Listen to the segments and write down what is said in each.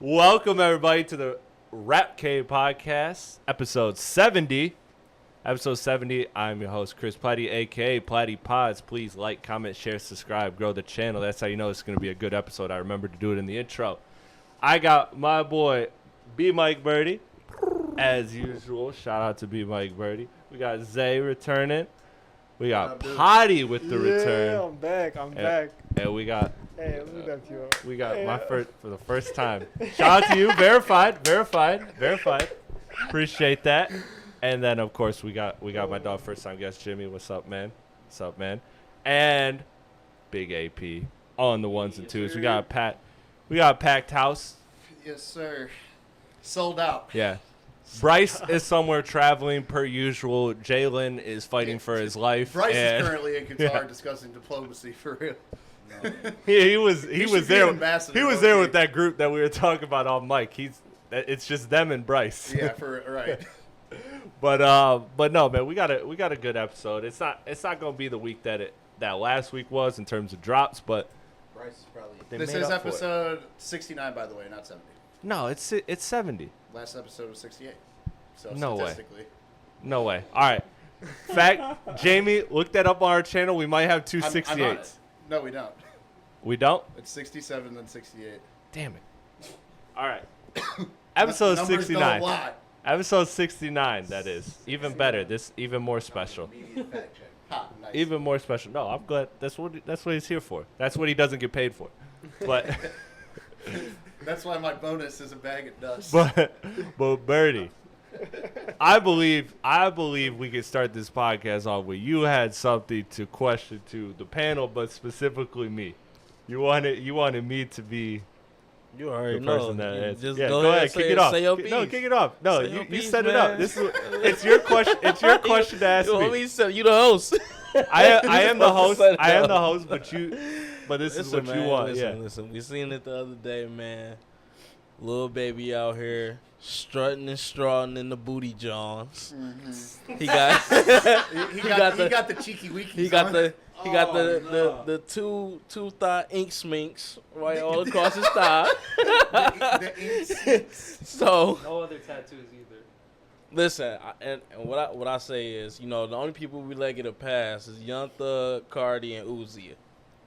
Welcome, everybody, to the Rap Cave Podcast, episode 70. Episode 70, I'm your host, Chris Platte, a.k.a. Platte Pods. Please like, comment, share, subscribe, grow the channel. That's how you know it's going to be a good episode. I remembered to do it in the intro. I got my boy, Biirdie, as usual. Shout out to Biirdie. We got Zay returning. We got Potty with the return. Yeah, I'm back. And we got... Hey, let me back you up. We got my first for the first time. Shout out to you, verified. Appreciate that. And then of course we got my dog, first time guest Jimmy. What's up, man? And Big AP on the ones and twos. We got a packed house. Yes, sir. Sold out. Yeah. Bryce is somewhere traveling per usual. Jalen is fighting for his life. Bryce is currently in Qatar discussing diplomacy for real. He was there. He was there with that. that group that we were talking about on mic. It's just them and Bryce. Yeah, right. But no, man, we got a good episode. It's not gonna be the week that last week was in terms of drops, but Bryce is probably. This is episode 69, by the way, not 70. No, it's 70. Last episode was 68. So No way. statistically, No way. All right. Fact, Jamie, look that up on our channel. We might have two I'm on 68s. it. No, we don't. We don't? It's 67 then 68. Damn it. All right. Episode Numbers 69. don't lie. Episode 69, that is. Even better. This even more special. Ha, nice. Even more special. No, I'm glad. That's what he's here for. That's what he doesn't get paid for. But That's why my bonus is a bag of dust. but Biirdie, I believe we could start this podcast off with you had something to question to the panel, but specifically me. You wanted me to be You already the know. person that is. Just Yeah, go ahead, kick it off. Say your No, piece. kick it off. No, Say your you piece, set it man. up. It's your question. It's your question to ask You want me. me to say- you the host. I am the host. Set it I am up. the host, but this is what Listen, you want. Listen, Yeah. listen. We seen it the other day, man. Lil Baby out here strutting and strutting in the booty johns. Mm-hmm. He got he got the cheeky weekies. he got on. the two thigh ink sminks right all across his thigh. the ink. So No other tattoos either. listen, and what I say is, the only people we let get a pass is Young Thug, Cardi, and Uzi.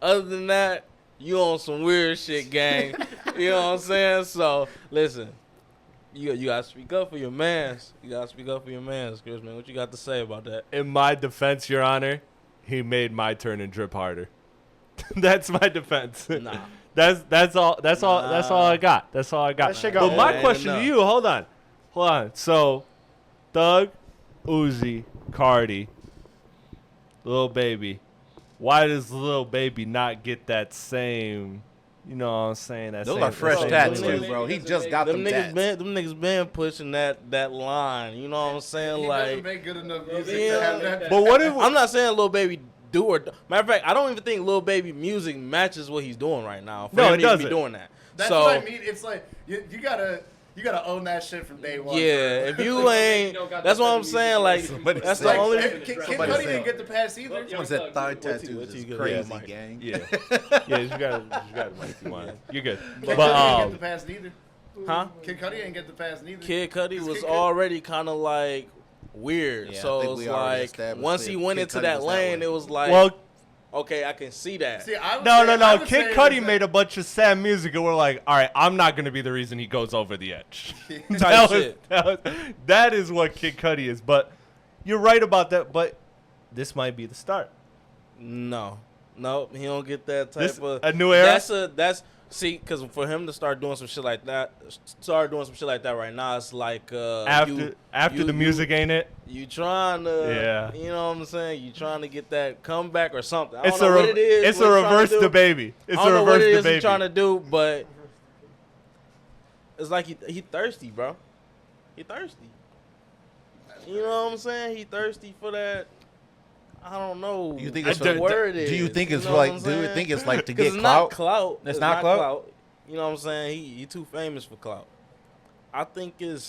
Other than that, you on some weird shit, gang. You know what I'm saying? So listen, you gotta speak up for your mans. Chris, man. What you got to say about that? In my defense, Your Honor, he made my turn and drip harder. That's my defense. Nah. That's all I got. That's all I got. That shit got But my old. question Yeah, to you, hold on. So, Thug, Uzi, Cardi, Lil Baby. Why does Lil Baby not get that same? You know what I'm saying? That Those same, are fresh that same tats little- too, bro. He just got them tats. Them niggas been pushing that line. You know what I'm saying? He Like, doesn't make good enough music Yeah. to have that. But what if I'm not saying Lil Baby do or matter of fact, I don't even think Lil Baby music matches what he's doing right now. For No, him it to even doesn't. be doing that. That's so what I mean. It's like you gotta own that shit from day one. yeah, if you ain't, that's what I'm saying. Like, Somebody that's said- the only. Kid Somebody Cudi said- didn't get the pass either. Someone said thigh what you- tattoos what you is got? crazy, Yeah, gang. Yeah, yeah, you got Mike. You want it. You're good. Kid But Cudi ain't get the pass neither. Huh? Kid Cudi ain't get the pass neither. Kid Cudi Cause was Kid Cudi- already kind of like weird. Yeah, I so think it's we already like established once that he went Kid into Cudi that was that lane, way. it was like, well, okay, I can see that. See, I would no. say Kid it Cudi was made a bunch of sad music, and we're like, all right, I'm not gonna be the reason he goes over the edge. Type shit. That is what Kid Cudi is. But you're right about that. But this might be the start. No, he don't get that type This of a new era. See, because for him to start doing some shit like that, right now, it's like After the music, ain't it? you trying to, Yeah. you know what I'm saying? You trying to get that comeback or something. I It's don't know what it is. It's what a he's trying to reverse do. the baby. It's I a don't know what reverse it the is he's baby. trying to do, but it's like he thirsty, bro. He thirsty. You know what I'm saying? He thirsty for that. I don't know. You think what it's the for- word is? Do you think it's know what like? I'm Do you saying? think it's like to 'Cause get it's clout? not clout. It's not clout? You know what I'm saying? He too famous for clout. I think it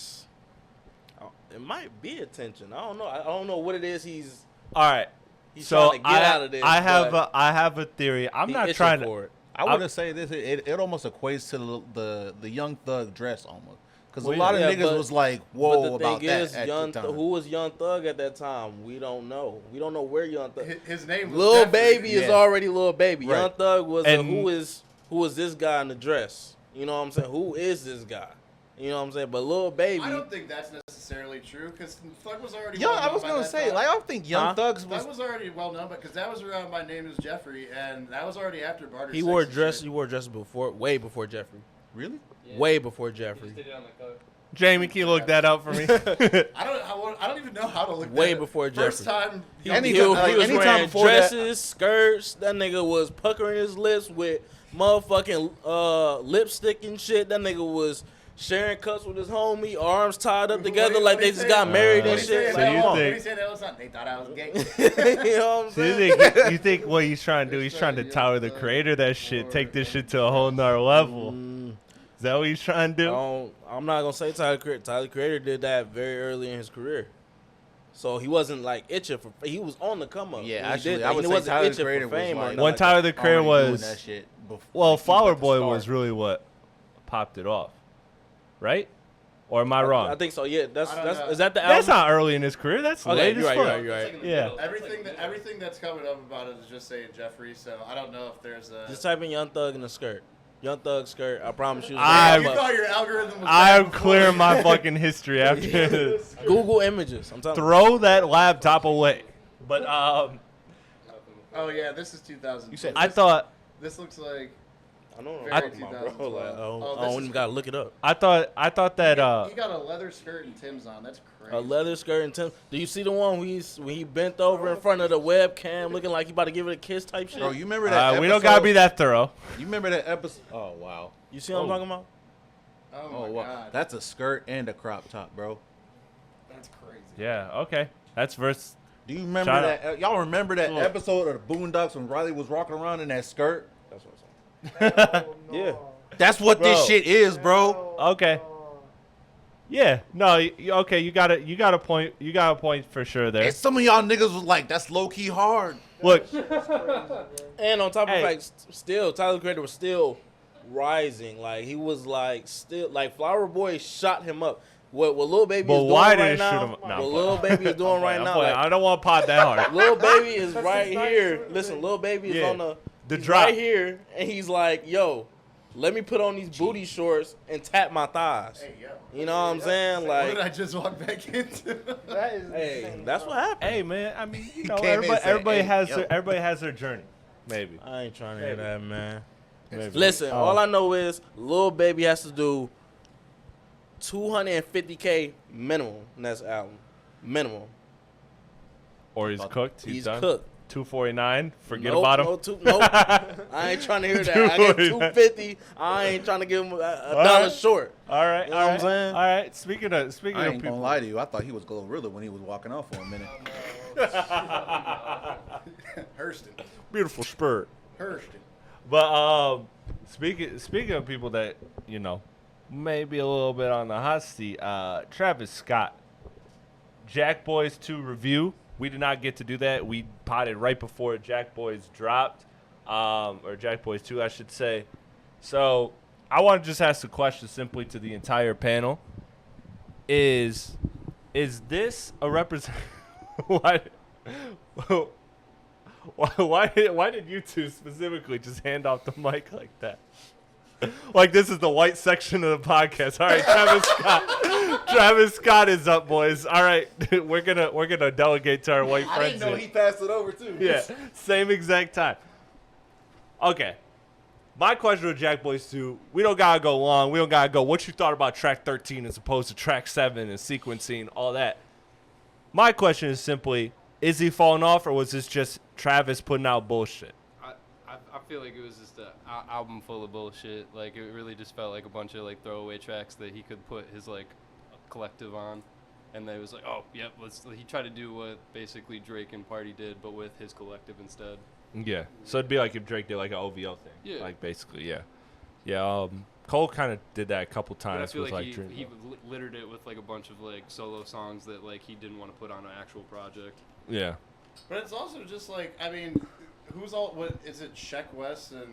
might be attention. I don't know. I don't know what it is he's All right. trying So to get out of this. I have a theory. I'm he not itching trying to. for it. I would say this. It almost equates to the Young Thug dress almost. Because Well, a lot of yeah, niggas but- was like, But whoa the about thing that is, at the time. who was Young Thug at that time? We don't know. We don't know where Young Thug. His name was Lil Jeffrey. Baby is Yeah. already Lil Baby. Right. Young Thug was And- who is this guy in the dress? You know what I'm saying? Who is this guy? You know what I'm saying? But Lil Baby, I don't think that's necessarily true because Thug was already. Yo, well I known was by gonna that say, time. like, I don't think Young Thugs was. Thug was already well known, because that was around My Name Is Jeffrey, and that was already after Barter. he Sex wore and dress. shit. He wore dress way before Jeffrey. Really? Way before Jeffrey. Jamie, can you look that up for me? I don't even know how to look. Way that up. before First Jeffrey. time. He, Anytime- he like, was anytime wearing before that- dresses, skirts. That nigga was puckering his lips with motherfucking lipstick and shit. That nigga was sharing cuts with his homie, arms tied up together like they just got married and shit. So Like, you come on. think- He said that was something. They thought I was gay. You know what I'm So you saying? think what he's trying to do? He's trying to tower the creator of that shit, take this shit to a whole nother level. Is that what he's trying to do? I'm not gonna say Tyler Creator. Tyler Creator did that very early in his career, so he wasn't like itching for. He was on the come up. Yeah, when he actually, did I that. would He say wasn't Tyler itching Creator for was fame or like, nothing When like Tyler that. the Creator already doing was, that shit before, well, like, he Flower like a Boy star. was really what popped it off, right? Or am I I wrong? think so. Yeah, that's I don't know. is that the album? That's not early in his career. That's Okay, late you're as right, fuck. you're right. Yeah. Everything that's coming up about it is just saying Jeffrey. So I don't know if there's a. Just type in Young Thug in the skirt. Young Thug skirt. I promise you. it's I'm- gonna You pop up. thought your algorithm was. I'm bad before. clearing my fucking history after this. Google images. I'm telling you. Throw that laptop away. But Oh yeah, this is 2000. You said I thought This looks like. I don't know. Very what I'm talking about, 2012. bro. Like, I Oh, don't this even is- gotta look it up. that He got a leather skirt and Tim's on. That's crazy. A leather skirt and Tim. Do you see the one when he bent over in front of the webcam, looking like he about to give it a kiss type shit? Bro, you remember that episode? we don't gotta be that thorough. You remember that episode? Oh, wow. You see what I'm talking about? Oh Oh, my wow. god. That's a skirt and a crop top, bro. That's crazy. Yeah. Okay. That's verse. Do you remember Shout that? Y'all remember that Look. episode of the Boondocks when Riley was walking around in that skirt? That's what I'm saying. Yeah. That's what this Bro. shit is, bro. Okay. Yeah. No. Okay. You got a point. You got a point for sure there. And some of y'all niggas was like, that's low key hard. Look. And on top of Hey. the fact, still Tyler Creator was still rising. Like he was like still like Flower Boy shot him up. What Lil Baby But is doing why did right it now? shoot him up? No, I'm what Lil Baby is doing right I'm now? playing. Like, I don't want to pod that hard. Lil Baby is right not here. true. Listen, Lil Baby is Yeah. on the he's drop. right here, and he's like, "Yo, let me put on these booty shorts and tap my thighs." Hey yo. You know what I'm saying? What did Like, I just walk back into? That is hey, insane. that's what happened. Hey man. I mean, you know, came in and said, everybody "Hey, has yo." everybody has their journey. Maybe. I ain't trying to hear that, man. Maybe. Listen, Oh. all I know is Lil Baby has to do $250K minimum in this album. Minimum. Or he's cooked. He's done. cooked. 249. Forget Nope, about him. Nope. I ain't trying to hear that. I get 250. I ain't trying to give him a dollar right. short. All right. You know all what right. I'm saying? All right. Speaking I of ain't people. gonna lie to you. I thought he was Glorilla when he was walking off for a minute. Hurston. Beautiful spurt. Hurston. But speaking of people that you know, maybe a little bit on the hot seat, Travis Scott, Jackboys 2 review. We did not get to do that. We potted right before Jackboys dropped, or Jackboys 2, I should say. So I want to just ask a question simply to the entire panel: Is this a represent? Why did you two specifically just hand off the mic like that? Like this is the white section of the podcast. All right, Travis Scott. Travis Scott is up, boys. All right, we're gonna delegate to our white I friends. didn't know here. he passed it over too. Yeah, same exact time. Okay. My question with Jackboys 2, we don't gotta go long. We don't gotta go what you thought about track 13 as opposed to track 7 and sequencing, all that. My question is simply, is he falling off or was this just Travis putting out bullshit? I feel like it was just an album full of bullshit. Like, it really just felt like a bunch of, like, throwaway tracks that he could put his, like, collective on. And they was like, oh, yep, he tried to do what basically Drake and Party did, but with his collective instead. Yeah. So it'd be like if Drake did like an OVO thing. Yeah. Like basically, yeah. Yeah, Cole kind of did that a couple But I times feel with like like Dream. he littered it with, like, a bunch of, like, solo songs that, like, he didn't want to put on an actual project. Yeah. But it's also just like, I mean, who's all? What is it? Sheck West and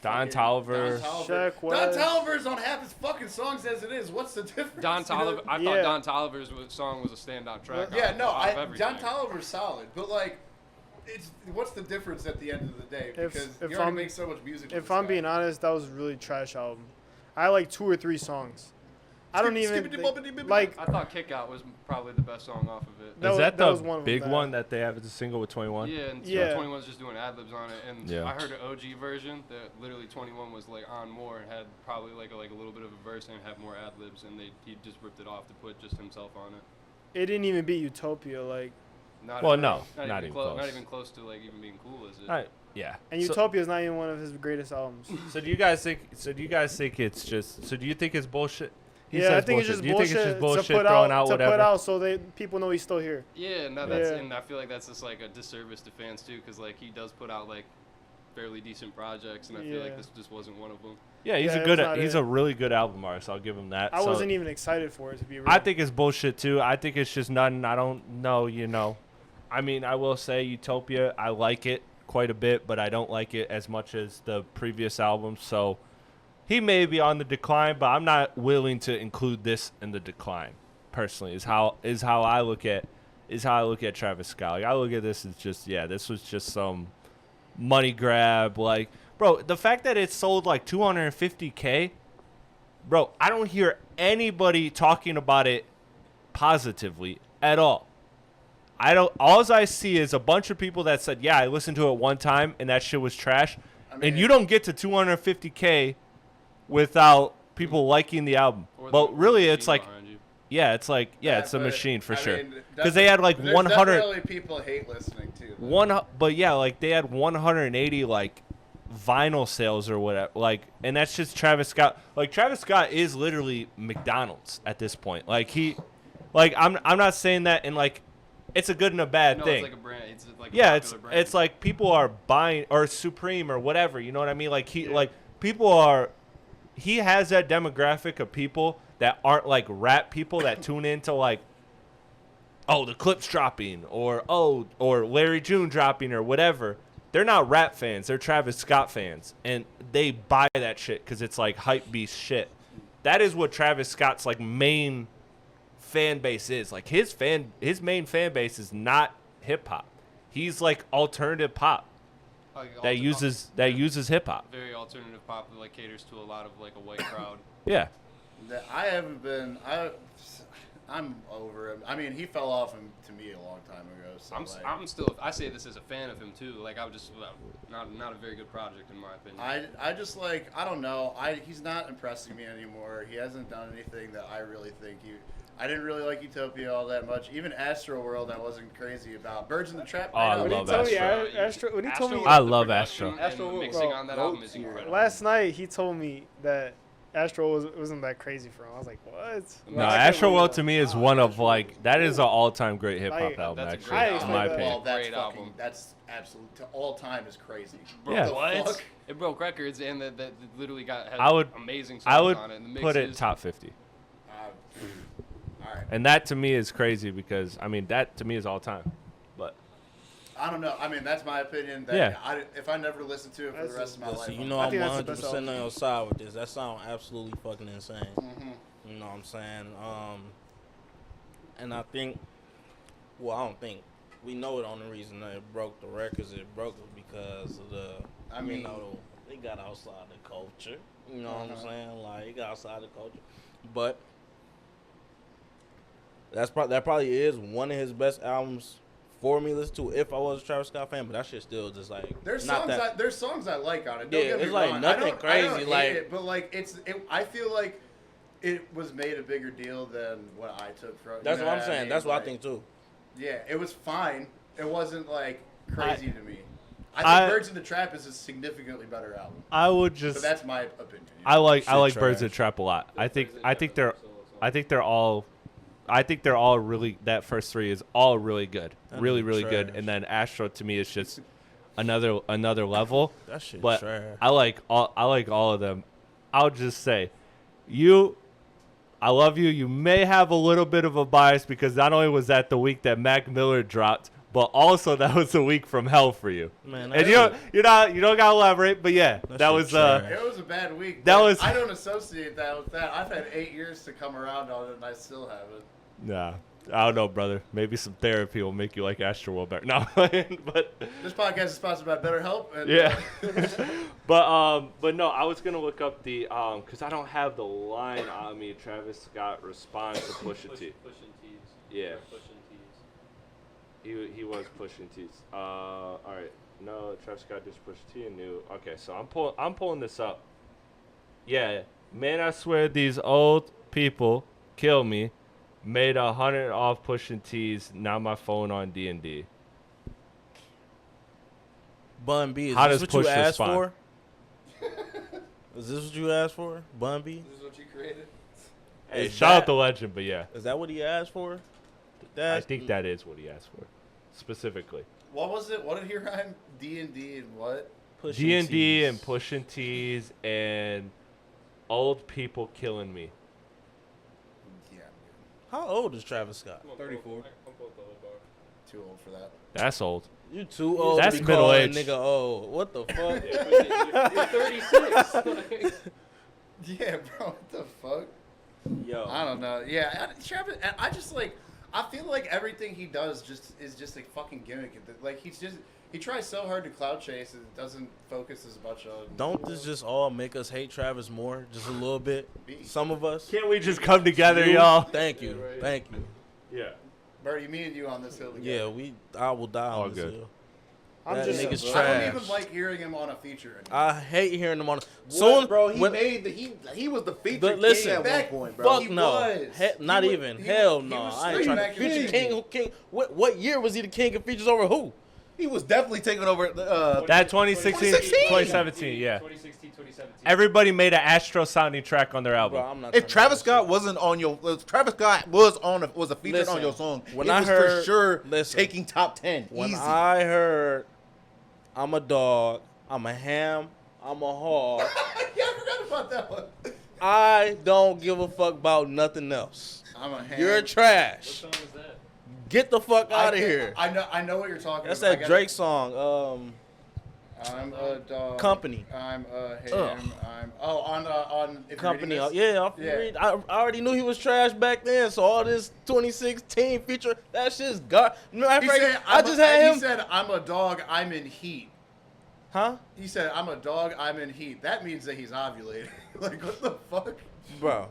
Don fucking Toliver. Don Sheck West. Toliver's on half his fucking songs as it is. What's the difference? Don you know? Toliver. I Yeah. thought Don Toliver's song was a standout track. Yeah, no, out of everything. Don Toliver's solid, but like, what's the difference at the end of the day? If- Because if you already I'm- make so much music. with If this I'm guy. being honest, that was a really trash album. I like 2 or 3 songs. I don't even like. I thought Kick Out was probably the best song off of it. That Is was- that that the was one of them big that- one that they have as a single with 21? Yeah, and Yeah. 21's just doing ad libs on it, and Yeah. I heard an OG version that literally 21 was like on more and had probably like a little bit of a verse and had more ad libs, and he just ripped it off to put just himself on it. It didn't even beat Utopia, like, Not Well, even, no, not, not even even close. close. Not even close to like even being cool, is it? Alright, yeah. and So- Utopia is not even one of his greatest albums. So do you guys think? So do you guys think it's just? So do you think it's bullshit? He Yeah, I says think it's bullshit. just Do you bullshit, think it's just bullshit to put throwing out, out to whatever? put out so they people know he's still here. Yeah, and that's Yeah. and I feel like that's just like a disservice to fans too, because like he does put out like fairly decent projects, and I feel like Yeah. this just wasn't one of them. Yeah, he's Yeah, a it good. was not He's it. a really good album artist. I'll give him that. I So wasn't even excited for it, to be real. I think it's bullshit too. I think it's just nothing. I don't know. You know, I mean, I will say Utopia. I like it quite a bit, but I don't like it as much as the previous albums. So he may be on the decline, but I'm not willing to include this in the decline. Personally, is how I look at Travis Scott. Like, I look at this as just this was just some money grab. Like, bro, the fact that it sold like 250K, bro, I don't hear anybody talking about it positively at all. All I see is a bunch of people that said, yeah, I listened to it one time and that shit was trash. I mean, And you don't get to 250K without people liking the album. Or the But really, it's machine like, behind you. it's a but, machine for I sure. mean, Because they had like there's 100. Definitely people hate listening too. But yeah, like they had 180 like vinyl sales or whatever. Like, and that's just Travis Scott. Like Travis Scott is literally McDonald's at this point. Like I'm not saying that in like it's a good and a bad No, thing. it's like a brand. It's like a Yeah, it's popular brand. it's like people are buying or Supreme or whatever. You know what I mean? Like like people are. He has that demographic of people that aren't like rap people that tune into like, oh, the Clipse dropping or Larry June dropping or whatever. They're not rap fans. They're Travis Scott fans, and they buy that shit because it's like hype beast shit. That is what Travis Scott's like main fan base is. Like his main fan base is not hip hop. He's like alternative pop Like, that uses hip hop. very alternative pop that like caters to a lot of like a white crowd. Yeah. I haven't been. I'm over him. I mean, he fell off to me a long time ago. So I'm still. I say this as a fan of him too. Like I was just not a very good project in my opinion. I just like I don't know. He's not impressing me anymore. He hasn't done anything that I really think he. I didn't really like Utopia all that much. Even Astro World, I wasn't crazy about. Birds in the Trap. Oh, I know. When he love told me Astro. when he told me I love Astro. And Astro the was- mixing bro, on that go album is to- incredible. last night he told me that Astro wasn't that crazy for him. I was like, what? No, Like, I Astro couldn't World believe to it. me is one of like that is an all-time great hip hop Like, album that's a actually, great in album. my Well, opinion. Well, that's Great fucking. album. That's absolute to all time is crazy. Yeah. What the fuck? It broke records and that literally had I would- amazing songs I would on it. And the put it mixes- top 50. All right. And that to me is crazy because I mean that to me is all time. But I don't know. I mean, that's my opinion. That Yeah. if I never listen to it for the rest of my life, So you I'm know I I'm think that's the 100% best on album. your side with this. That sounds absolutely fucking insane. Mhm. You know what I'm saying? And I think, well, I don't think, we know the only reason that it broke the records, it broke it because of the, I mean- you know, it got outside the culture. You know what I'm saying? Like, it got outside the culture. But that probably is one of his best albums for me to listen to if I was a Travis Scott fan, but that shit still just like There's not songs. that. There's songs I like on it. Don't Yeah, get me it's like wrong. nothing I don't crazy, hate like- it, but like I feel like it was made a bigger deal than what I took from. That's you what know I'm saying. mean? That's what I Like, think too. Yeah, it was fine. It wasn't like crazy to me. I I- think Birds in the Trap is a significantly better album, I would but just that's my opinion. you I know? like Shit Birds trash. of Trap a lot. I think they're all really that first three is all really good. That Really nigga really good. trash. And then Astro to me is just another level. That shit But trash. I like all of them. I'll just say I love you. You may have a little bit of a bias because not only was that the week that Mac Miller dropped, but also that was a week from hell for you. Man, And you don't gotta elaborate, but yeah, that shit was trash. It was a bad week. That but was- I don't associate that with that. I've had 8 years to come around on it, and I still haven't. nah. I don't know, brother. Maybe some therapy will make you like Astroworld better. No, but This podcast is sponsored by BetterHelp. And, yeah. But no, I was gonna look up the because I don't have the line on me. Travis Scott responds to Pusha T. Pushing T's. Yeah. Pushing T's. He was pushing T's. All right. No, Travis Scott just pushed T and new. Okay, so I'm pulling this up. Yeah, man, I swear these old people kill me. Made 100 off pushing T's. Now my phone on D&D. Bun B, is How this does what you Push asked respond? for? Is this what you asked for? Bun B? This is what you created? Hey, Is shout out that- the legend, but yeah, Is that what he asked for? I That's, think that is what he asked for, specifically. What was it? What did he rhyme? D&D and what? pushing D&D T's. and pushing T's and old people killing me. Yeah, How old is Travis Scott? 34. too old for that. That's old. You too old That's to be calling middle-aged. nigga old. What the fuck? You're 36. Yeah, bro, what the fuck? Yo. I don't know. Yeah, Travis, and I just like, I feel like everything he does is just a fucking gimmick. Like he tries so hard to cloud chase and doesn't focus as much on. Don't this just all make us hate Travis more? Just a little bit? Some of us? Can't we just come together, You? y'all? Thank you. Right. Thank you. Yeah. Birdie, me and you on this hill together. Yeah, I will die All on this good. hill. I'm That just nigga's I trash. don't even like hearing him on a feature anymore. I hate hearing him on. What, bro? He when- made the he was the feature But king listen, at one back- point, bro. Fuck He no. was. Not He even. was- Hell he no. was I ain't straight trying back to in the feature day. king. What year was he the king of features over who? He was definitely taking over. That 2016, 2017, yeah. 2016, 2017. Everybody made an Astro sounding track on their album. Bro, I'm not. If trying to Travis hear that Scott wasn't on your, if Travis Scott was a featured Listen, on your song, when it I was heard- for sure listen, taking top 10. shit. When Easy. I heard, I'm a dog, I'm a ham, I'm a hog. Yeah, I forgot about that one. I don't give a fuck about nothing else. I'm a ham. You're What trash. song is that? Get the fuck out of I- here. I know what you're talking That's about. I that gotta- Drake song. I'm a dog. Company. I'm a Ugh. ham. On if you're Company. reading this- Yeah, Yeah. I already knew he was trash back then. So all this 2016 feature, that shit's garbage. He said, I just had he him. said, I'm a dog, I'm in heat. Huh? He said, I'm a dog, I'm in heat. That means that he's ovulating. Like, what the fuck? Bro,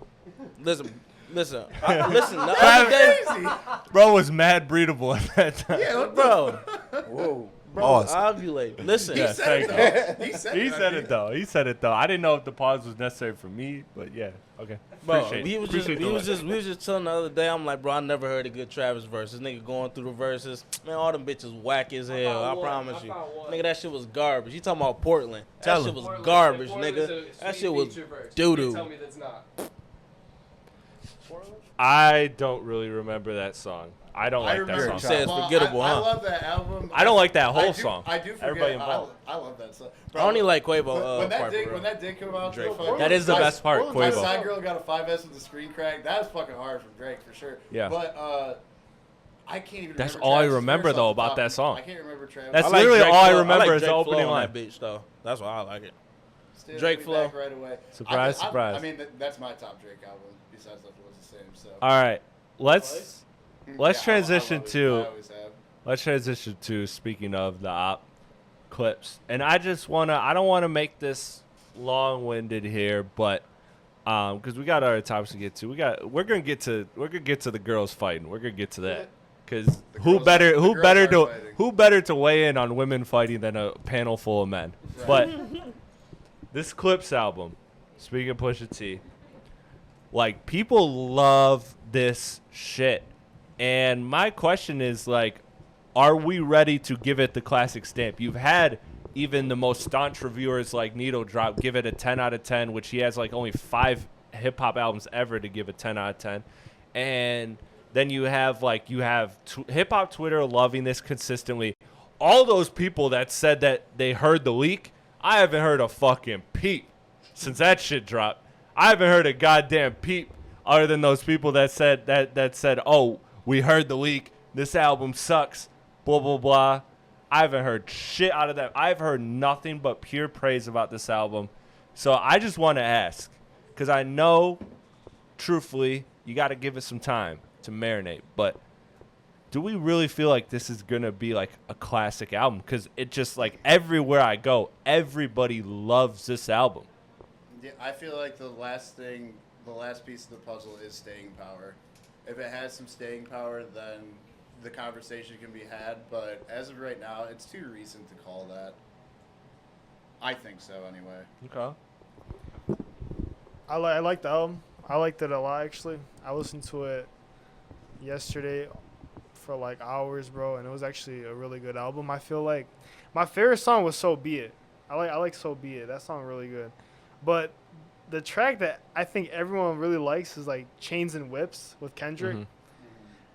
listen. Listen. The other day, Crazy. Bro was mad breedable at that time. Yeah, what the bro. Whoa. Bro, Pause. ovulate. Listen. He Yeah, said it, thank though. He said He it. said it though. He said it though. I didn't know if the pause was necessary for me, but yeah. Okay. Bro, Appreciate it. we was just telling the other day. I'm like, bro, I never heard a good Travis verse. This nigga going through the verses, man. All them bitches whack as hell. I found one. promise I you, found one. nigga. That shit was garbage. You talking about Portland? Tell That him. shit was Portland- garbage, Portland is nigga. a That sweet shit was feature verse. doo You doo. Tell me that's not. I don't really remember that song. I don't like that remember song. You said it's forgettable, I huh? love that album. I don't like that whole I do- song. I do forget. Everybody involved. I love that song. I only like Quavo. when that part, did bro. when that did come out, Drake. fuck, That is the my- best part, My Quavo. side girl got a 5S with the screen crack. That was fucking hard from Drake for sure. Yeah. But I can't even. That's remember all I Travis's remember, verse though, off the about top. that song. I can't remember Travis. That's I like literally Drake all I flow. remember like is the Drake opening flow on line. that bitch though. That's why I like it. Still Drake be flow. back right away. Surprise, surprise. I mean, that's my top Drake album. Besides, Left Was the Same. So. All right, let's Yeah, let's I transition love it. to- I always have. let's transition to speaking of the op clips, and I don't wanna make this long-winded here, but because we got other topics to get to. We're gonna get to the girls fighting. We're gonna get to that. Because who girls are fighting. better to weigh in on women fighting than a panel full of men? Right. But this Clipse album, speaking of Pusha T, like people love this shit, and my question is like, are we ready to give it the classic stamp? You've had even the most staunch reviewers like Needle Drop give it a 10 out of 10, which he has like only 5 hip hop albums ever to give a 10 out of 10, and then you have hip hop Twitter loving this consistently. All those people that said that they heard the leak, I haven't heard a fucking peep since that shit dropped. I haven't heard a goddamn peep other than those people that said, oh, we heard the leak. This album sucks. blah, blah, blah. I haven't heard shit out of that. I've heard nothing but pure praise about this album. So I just want to ask, because I know, truthfully, you got to give it some time to marinate. But do we really feel like this is going to be like a classic album? Because it just like everywhere I go, everybody loves this album. Yeah, I feel like the last piece of the puzzle is staying power. If it has some staying power, then the conversation can be had. But as of right now, it's too recent to call that. I think so, anyway. Okay. I like the album. I liked it a lot, actually. I listened to it yesterday for like hours, bro, and it was actually a really good album. I feel like my favorite song was "So Be It." I like "So Be It." That song really good. But the track that I think everyone really likes is like "Chains and Whips" with Kendrick. Mhm.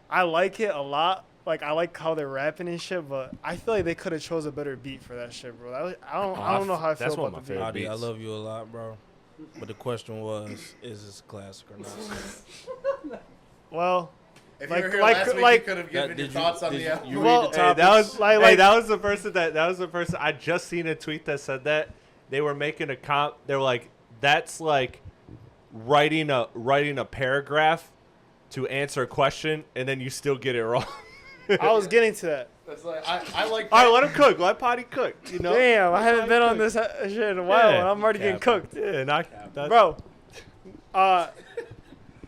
I like it a lot. Like I like how they're rapping and shit, but I feel like they could have chose a better beat for that shit, bro. I don't know how I feel That's one about of the my beat. favorite Adi, I beats. love you a lot, bro. But the question was, is this a classic or not? Well, If Like- you were here like- last week, like- you could have given your Did you- thoughts on did the you- album. you Well, read the Hey, topics? that was Like- that was the person that was the person I just seen a tweet that said that they were making a comp. They were like, that's like writing a paragraph to answer a question, and then you still get it wrong. I was getting to that. That's like I like. All right, let him cook. Let Potty cook. You know. Damn, I haven't been on cook. this shit in a while, Yeah. and I'm already getting cooked, Yeah, not bro.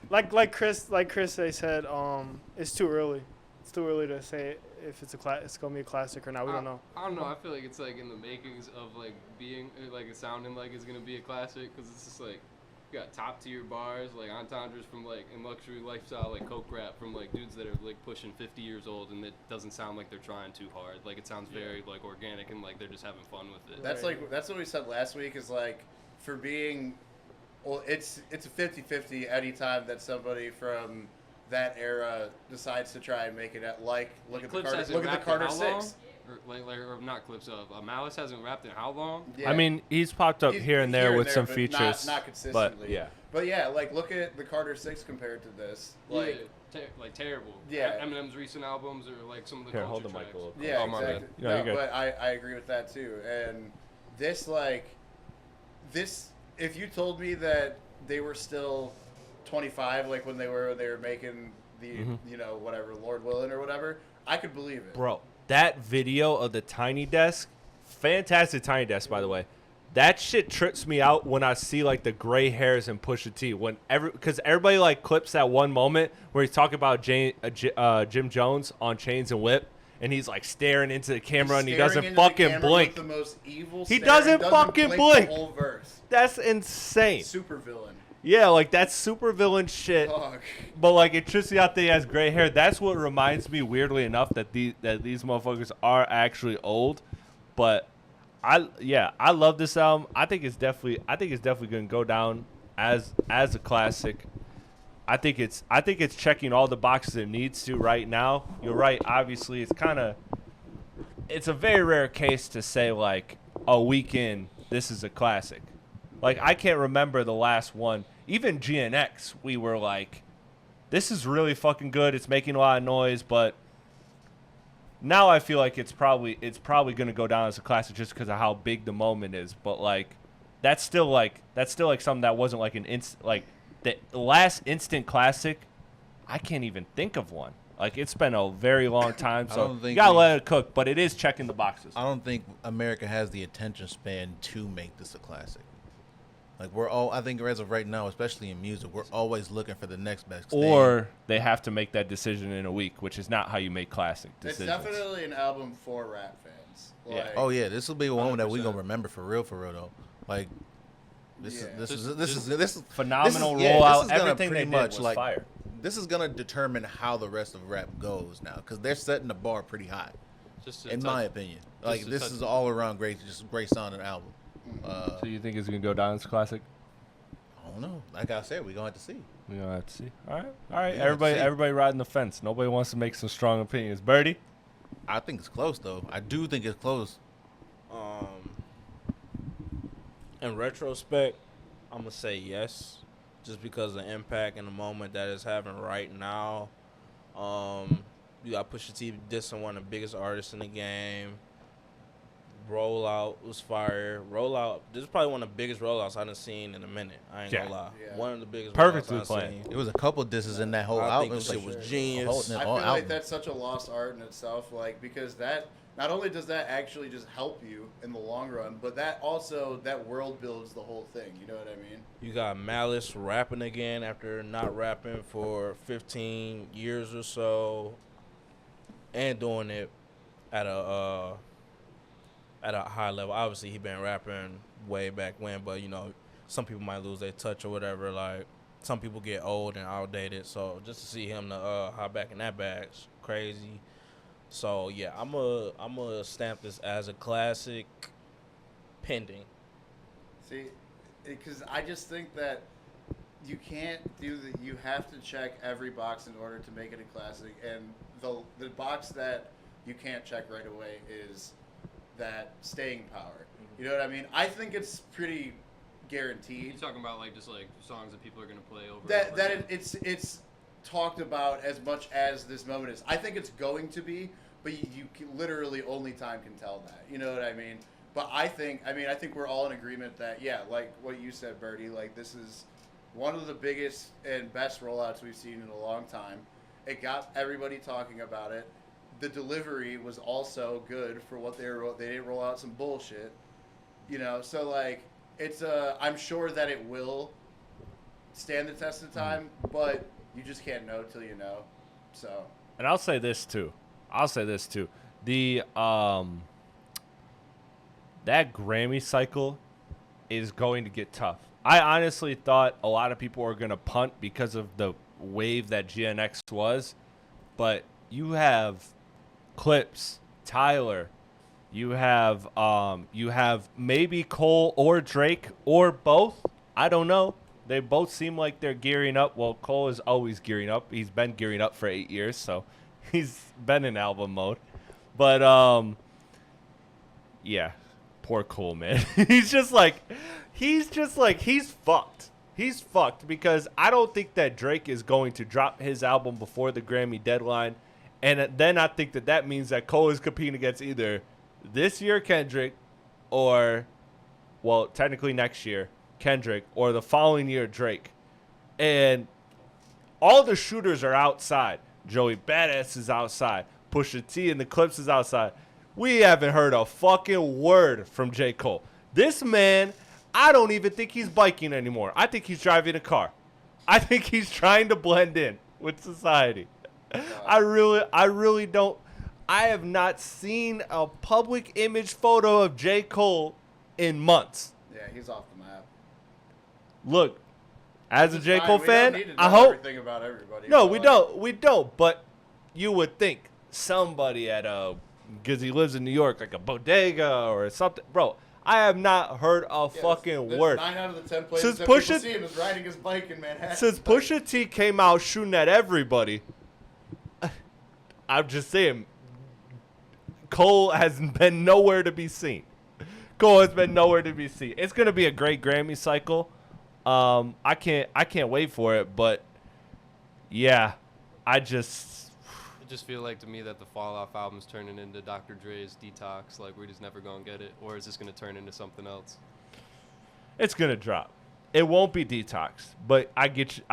Like Chris they said, it's too early. It's too early to say if it's gonna be a classic or not. We don't know. I don't know. I feel like it's like in the makings of like being like it sounding like it's gonna be a classic because it's just like you got top tier bars like entendres from like in luxury lifestyle like coke rap from like dudes that are like pushing 50 years old and it doesn't sound like they're trying too hard. Like it sounds very like organic and like they're just having fun with it. That's what we said last week. Is like for being, well, it's a 50-50 anytime that somebody from that era decides to try and make it at look at Clipse the hasn't Carter rapped in how 6. Or not Clipse of Malice hasn't rapped in how long? Yeah. I mean, he's popped up He's here and there with some but features, not consistently. but yeah. But yeah, like look at the Carter 6 compared to this. Like like terrible. Yeah. Eminem's recent albums or like some of the Here, culture hold the tracks. mic a little. yeah, Oh, my exactly. bad. No, you're good. But I agree with that too. And this if you told me that they were still 25 like when they were making the Mhm. whatever Lord Willin or whatever, I could believe it. Bro, that video of the Tiny Desk, fantastic Tiny Desk, by the way. That shit trips me out when I see like the gray hairs in Pusha T. Because everybody like clips that one moment where he's talking about Jim Jones on Chains and Whip, and he's like staring into the camera and he Staring doesn't into the fucking camera blink. with the most evil He stare, doesn't fucking blink. The whole verse. That's insane. Super villain. Yeah, like that's super villain shit. Fuck. But like it trips me out that he has gray hair. That's what reminds me, weirdly enough, that these motherfuckers are actually old. But I love this album. I think it's definitely gonna go down as a classic. I think it's checking all the boxes it needs to right now. You're right. Obviously, it's a very rare case to say like a weekend this is a classic. Like I can't remember the last one. Even GNX, we were like, this is really fucking good. It's making a lot of noise, but now I feel like it's probably gonna go down as a classic just because of how big the moment is. But like, that's still like something that wasn't like the last instant classic. I can't even think of one. Like it's been a very long time, I so don't think you gotta we- let it cook. But it is checking the boxes. I don't think America has the attention span to make this a classic. Like I think as of right now, especially in music, we're always looking for the next best thing. Or they have to make that decision in a week, which is not how you make classic It's decisions. definitely an album for rap fans. Yeah. Like, Oh yeah, this will be one that we 100%. gonna remember for real though. Like this Yeah. is Phenomenal this is rollout. gonna Everything they pretty did much was like fire. this is gonna determine how the rest of rap goes now because they're setting the bar pretty high, Just to in touch- my opinion. Like to this touch- is all around great, just great sounding album. So you think it's gonna go down as a classic? I don't know. Like I said, we're gonna have to see. We gonna have to see. All right. Yeah, Everybody, see. everybody riding the fence. Nobody wants to make some strong opinions. Biirdie. I think it's close though. I do think it's close. In retrospect, I'm gonna say yes, just because of the impact and the moment that it's having right now. You got Pusha T dissing one of the biggest artists in the game. Rollout was fire. Rollout, this is probably one of the biggest rollouts I've seen in a minute. I ain't gonna lie. Yeah. One of the biggest Perfectly rollouts I've planned. seen. It was a couple disses in that whole I album. think the shit was genius. Whole, I all feel like album. that's such a lost art in itself, like because that not only does that actually just help you in the long run, but that also that world builds the whole thing. You know what I mean? You got Malice rapping again after not rapping for 15 years or so, and doing it at a high level. Obviously, he been rapping way back when, but you know, some people might lose their touch or whatever. Like some people get old and outdated. So just to see him to hop back in that bag's crazy. So yeah, I'm a stamp this as a classic, pending. See, because I just think that you can't do the. You have to check every box in order to make it a classic, and the box that you can't check right away is that staying power. You know what I mean? I think it's pretty guaranteed. You're talking about like just like songs that people are gonna play over. That and that over. it's talked about as much as this moment is. I think it's going to be, but you can, literally only time can tell that. You know what I mean? But I think we're all in agreement that yeah, like what you said, Biirdie, like this is one of the biggest and best rollouts we've seen in a long time. It got everybody talking about it. The delivery was also good for what they were. They didn't roll out some bullshit, you know. So like, it's I'm sure that it will stand the test of time, but you just can't know till you know. So. And I'll say this too. The that Grammy cycle is going to get tough. I honestly thought a lot of people were going to punt because of the wave that GNX was, but you have Clipse, Tyler, you have maybe Cole or Drake or both. I don't know. They both seem like they're gearing up. Well, Cole is always gearing up. He's been gearing up for 8 years, so he's been in album mode. But yeah, poor Cole, man. he's fucked. He's fucked because I don't think that Drake is going to drop his album before the Grammy deadline. And then I think that means that Cole is competing against either this year Kendrick or, well, technically next year Kendrick or the following year Drake. And all the shooters are outside. Joey Badass is outside. Pusha T and the Clipse is outside. We haven't heard a fucking word from J. Cole. This man, I don't even think he's biking anymore. I think he's driving a car. I think he's trying to blend in with society. I really don't. I have not seen a public image photo of J. Cole in months. Yeah, he's off the map. Look, as a It's J. fine. Cole We fan, don't need to I know hope. everything about everybody. No, but, we like, don't. We don't. But you would think somebody at because he lives in New York, like a bodega or something. Bro, I have not heard a yeah, fucking there's word. 9 out of the 10 places Since that people Pusha- see him is riding his bike in Manhattan. Since Pusha T came out shooting at everybody, I'm just saying, Cole has been nowhere to be seen. It's gonna be a great Grammy cycle. I can't wait for it. But yeah, It just feel like to me that the Fall Off album's turning into Dr. Dre's Detox. Like we're just never gonna get it, or is this gonna turn into something else? it's gonna drop. It won't be Detox, but I get you.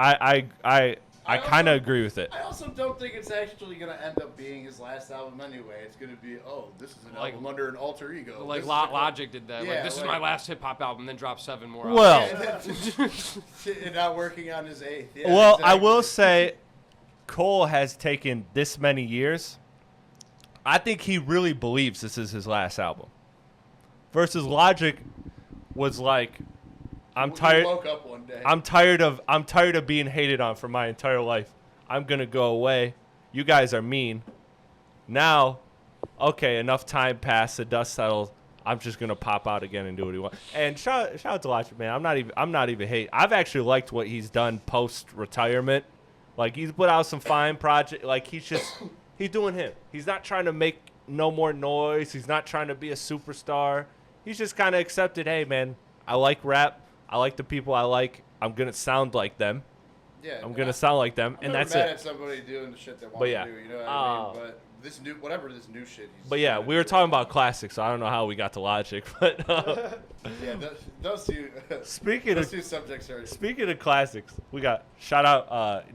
I kind of agree with it. I also don't think it's actually going to end up being his last album anyway. It's going to be, this is an Like- album under an alter ego. Like This is Logic did that. Yeah, like this is like- my last hip hop album, then drop 7 more. Well, and not working on his 8th. Yeah, well, I exactly. will say, Cole has taken this many years. I think he really believes this is his last album. Versus Logic was like, I'm He tired. woke up one day. I'm tired of being hated on for my entire life. I'm gonna go away. You guys are mean. Now, okay, enough time passed, the dust settled. I'm just gonna pop out again and do what he wants. And shout out to Logic, man. I'm not even hate. I've actually liked what he's done post retirement. Like he's put out some fine project. Like he's doing him. He's not trying to make no more noise. He's not trying to be a superstar. He's just kind of accepted. Hey, man, I like rap. I like the people I like. I'm gonna sound like them. Yeah, I'm gonna sound like them, I'm and never that's mad it. at somebody doing the shit they want But yeah. to do. You know what I mean? But this new shit. He's But yeah, trying to we were do talking right about classics, so I don't know how we got to Logic, but Yeah, those two. speaking those of two subjects are. speaking of classics, we got shout out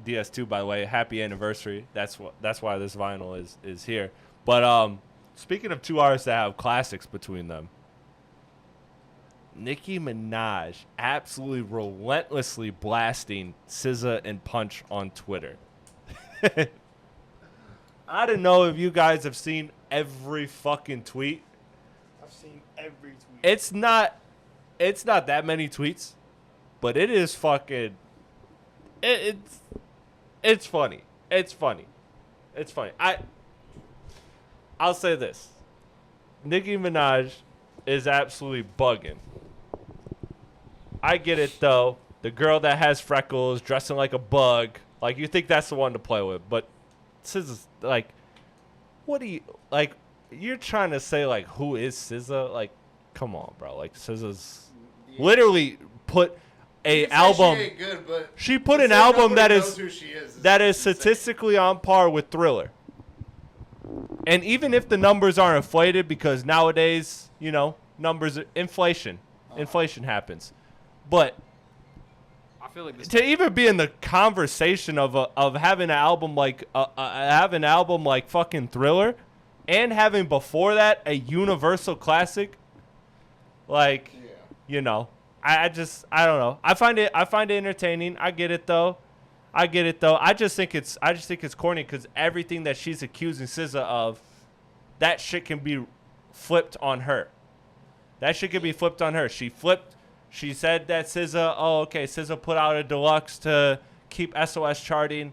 DS2 by the way, happy anniversary. That's why this vinyl is here. But speaking of two artists that have classics between them, Nicki Minaj absolutely relentlessly blasting SZA and Punch on Twitter. I don't know if you guys have seen every fucking tweet. I've seen every tweet. It's not that many tweets, but it is fucking it's funny. It's funny. It's funny. I'll say this. Nicki Minaj is absolutely bugging. I get it though. The girl that has freckles, dressing like a bug, like you think that's the one to play with, but SZA's like, what do you like? You're trying to say like, who is SZA? Like, come on, bro. Like SZA's literally put a You can say album. She, ain't good, but She put to an say album nobody that knows is who she is insane. Statistically on par with Thriller. And even if the numbers are inflated, because nowadays, you know, numbers inflation happens. But I feel like this. to even be in the conversation of having an album like fucking Thriller, and having before that a universal classic, like, Yeah. you know, I don't know. I find it entertaining. I get it though. I just think it's corny because everything that she's accusing SZA of, that shit can be flipped on her. That shit can be flipped on her. She said that SZA put out a deluxe to keep SOS charting.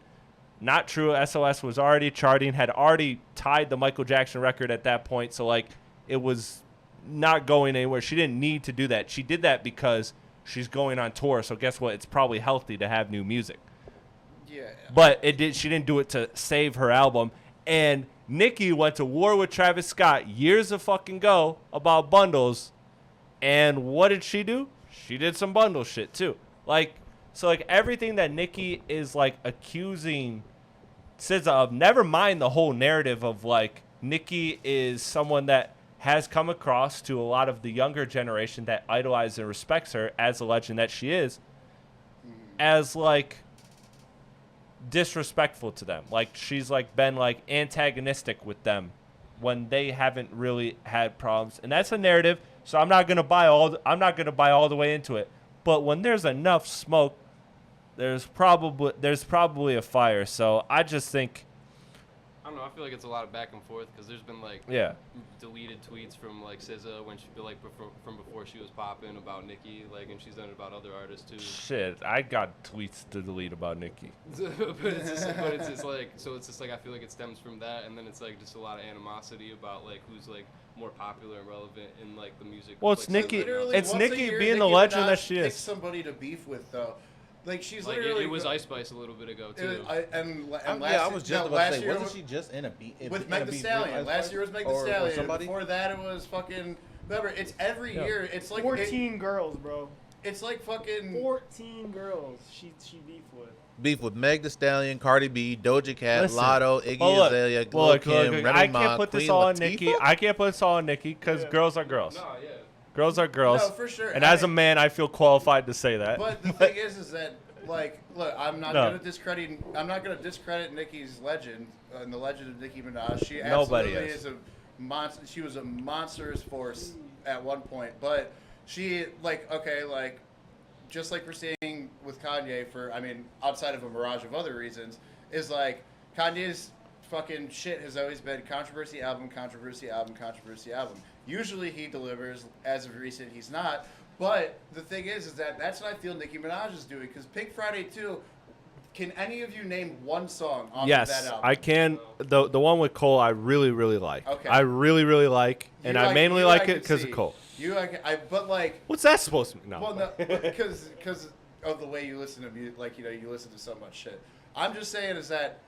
Not true. SOS was already charting, had already tied the Michael Jackson record at that point. So, like, it was not going anywhere. She didn't need to do that. She did that because she's going on tour. So, guess what? It's probably healthy to have new music. Yeah. But she didn't do it to save her album. And Nicki went to war with Travis Scott years ago about bundles. And what did she do? She did some bundle shit too. Like, so like everything that Nicki is like accusing SZA of, never mind the whole narrative of like Nicki is someone that has come across to a lot of the younger generation that idolizes and respects her as a legend that she is, as like disrespectful to them. Like she's like been like antagonistic with them when they haven't really had problems. And that's a narrative. So I'm not gonna buy all the way into it. But when there's enough smoke, there's probably a fire. So I just think, I don't know. I feel like it's a lot of back and forth because there's been like yeah, deleted tweets from like SZA when she like from before she was popping about Nicki, like, and she's done it about other artists too. shit, I got tweets to delete about Nicki. but it's just like, so it's just like I feel like it stems from that, and then it's like just a lot of animosity about like who's like more popular and relevant in like the music. Well, it's like, Nicki- Literally, it's once a Nicki year, being the Nicki legend Minaj that she is. picks somebody to beef with though. Like she's Like literally. it was Ice Spice a little bit ago too. And last Yeah, I was just about last to say, year wasn't she just in a beat with in Meg a Thee beef Stallion. with Last Ice year was Meg Spice? Thee Or Stallion. somebody? Before that, it was fucking. Remember, it's every Yeah. year. It's like 14 girls, bro. it's like fucking. 14 girls she beefed with. Beef with Meg Thee Stallion, Cardi B, Doja Cat, Listen. Lotto, Iggy Well, look, Azalea, well, Lil look, Kim, look, Remy I Ma, can't put this Queen all on Latifah? Nicki. I can't put this all on Nicki because Yeah. girls are girls. No, yeah. Girls are girls. No, for sure. And I as a mean- man, I feel qualified to say that. But the thing is that like, look, I'm not No. gonna discredit Nicki's legend and the legend of Nicki Minaj. She Nobody absolutely is. is a monster. She was a monstrous force at one point, but she like okay, like just like we're seeing with Kanye for, I mean, outside of a mirage of other reasons, is like Kanye's fucking shit has always been controversy album, controversy album, controversy album. Usually he delivers. As of recent, he's not. But the thing is that that's what I feel Nicki Minaj is doing. Because Pink Friday 2, can any of you name one song off of that Yes, album? I can. The one with Cole, I really, really like. Okay. I really, really like. And I mainly like it because of Cole. But like, What's that supposed to mean? No. well, no, because of the way you listen to music, like, you know, you listen to so much shit. I'm just saying is that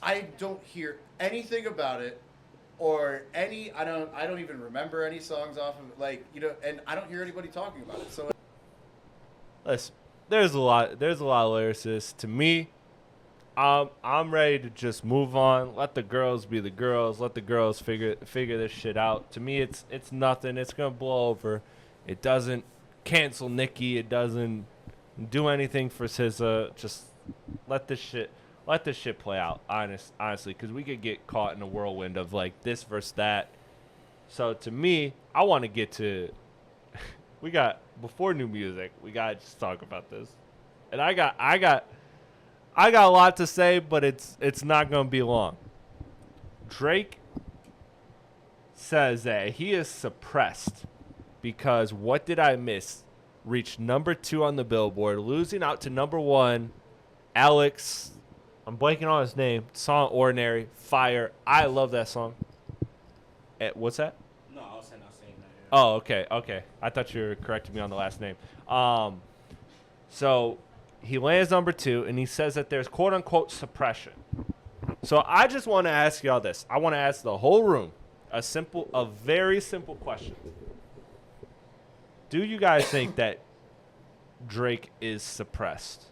I don't hear anything about it, or any. I don't even remember any songs off of it, like, you know, and I don't hear anybody talking about it. So Listen, there's a lot of lyricists. To me, I'm ready to just move on. Let the girls be the girls. Let the girls figure this shit out. To me, it's nothing. It's gonna blow over. It doesn't cancel Nicki. It doesn't do anything for SZA. Just let this shit play out. Honestly, because we could get caught in a whirlwind of like this versus that. So to me, I want to get to. We got before new music. We gotta just talk about this, and I got a lot to say, but it's not gonna be long. Drake says that he is suppressed because What Did I Miss reached number 2 on the Billboard, losing out to number 1, Alex. I'm blanking on his name. Song Ordinary, fire. I love that song. What's that? No, I was saying not saying that. Oh, okay. I thought you were correcting me on the last name. So he lands number 2, and he says that there's quote unquote suppression. So I just want to ask y'all this. I want to ask the whole room a very simple question. Do you guys think that Drake is suppressed?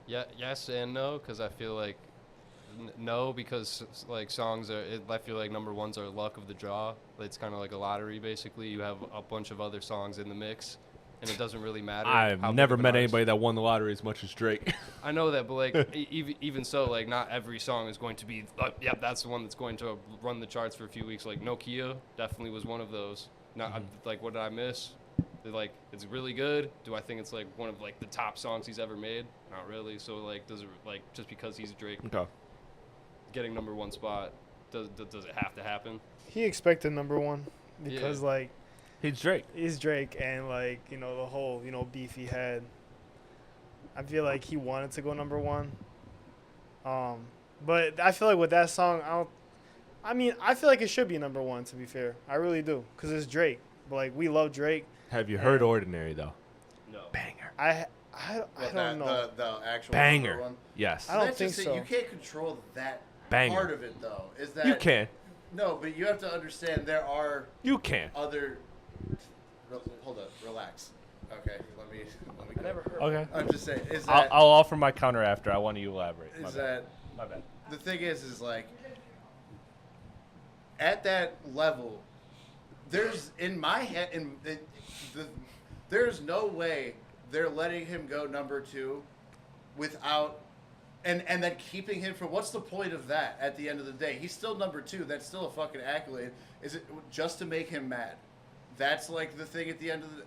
Yeah, yes and no, because I feel like no, because like songs I feel like number ones are luck of the draw. It's kind of like a lottery, basically. You have a bunch of other songs in the mix, and it doesn't really matter. I've how never big of an met artist- anybody that won the lottery as much as Drake. I know that, but like even so, like not every song is going to be. That's the one that's going to run the charts for a few weeks. Like Nokia definitely was one of those. Not like What Did I Miss? Like it's really good. Do I think it's like one of like the top songs he's ever made? Not really. So like does it like just because he's Drake Okay. getting number 1 spot does it have to happen? He expected number 1 because Yeah. like He's Drake. he's Drake and like the whole beef he had. I feel like he wanted to go number 1. But I feel like with that song, I feel like it should be number 1. To be fair, I really do, because it's Drake. But like we love Drake. Have you heard Ordinary though? No. Banger. I What, don't know. The actual Banger. number one. Yes. I don't That's think just it. so. You can't control that Banger. part of it, though. Is that You can. No, but you have to understand there are You can. other. Hold up, relax. Okay, let me. I never heard. Okay. I'm just saying. Is I'll that offer my counter after. I want you to elaborate. My is bad. that My bad. the thing is like at that level, there's in my head there's no way they're letting him go number 2 without and then keeping him from what's the point of that at the end of the day? He's still number 2. That's still a fucking accolade. Is it just to make him mad? That's like the thing at the end of the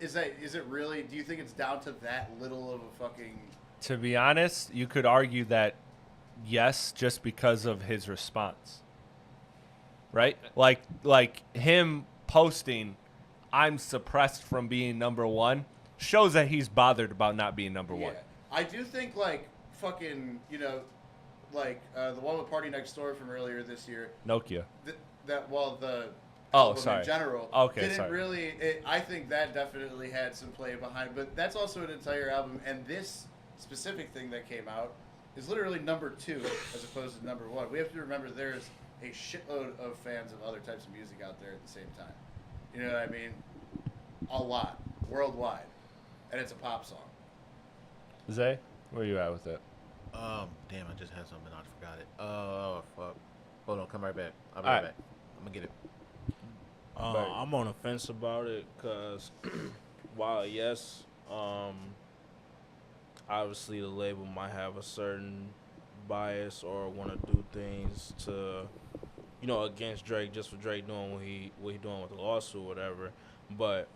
is it really, do you think it's down to that little of a fucking To be honest, you could argue that yes, just because of his response. Right? Like him posting, I'm suppressed from being number 1, shows that he's bothered about not being number 1. I do think like fucking like the one with Party Next Door from earlier this year. Nokia. The Oh, album sorry. in general. Okay, didn't sorry. really. I think that definitely had some play behind, but that's also an entire album. And this specific thing that came out is literally number 2 as opposed to number 1. We have to remember there's a shitload of fans of other types of music out there at the same time. You know what I mean? A lot worldwide, and it's a pop song. Zay, where you at with it? Damn, I just had something. I forgot it. Oh, fuck. Hold on, come right back. I'll be All right right. back. I'm gonna get it. I'm on the fence about it because while yes, obviously the label might have a certain bias or want to do things to, against Drake just for Drake doing what he doing with the lawsuit or whatever. But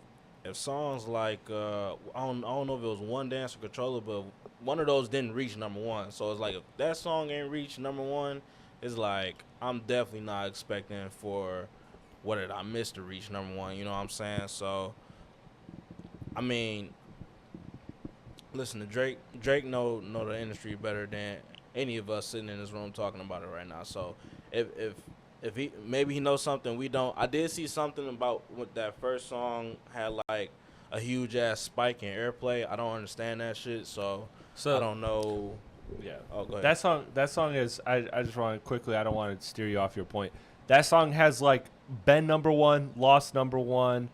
if songs like I don't know if it was One Dance or Controller, but one of those didn't reach number 1. So it's like if that song ain't reached number 1, it's like I'm definitely not expecting for What Did I Miss to reach number 1. You know what I'm saying? So I mean, listen to Drake. Drake know the industry better than any of us sitting in this room talking about it right now. So if he maybe he knows something we don't. I did see something about what that first song had like a huge ass spike in airplay. I don't understand that shit. So I don't know. Yeah. Oh, go ahead. That song is. I just want to quickly. I don't want to steer you off your point. That song has like been number 1, lost number 1,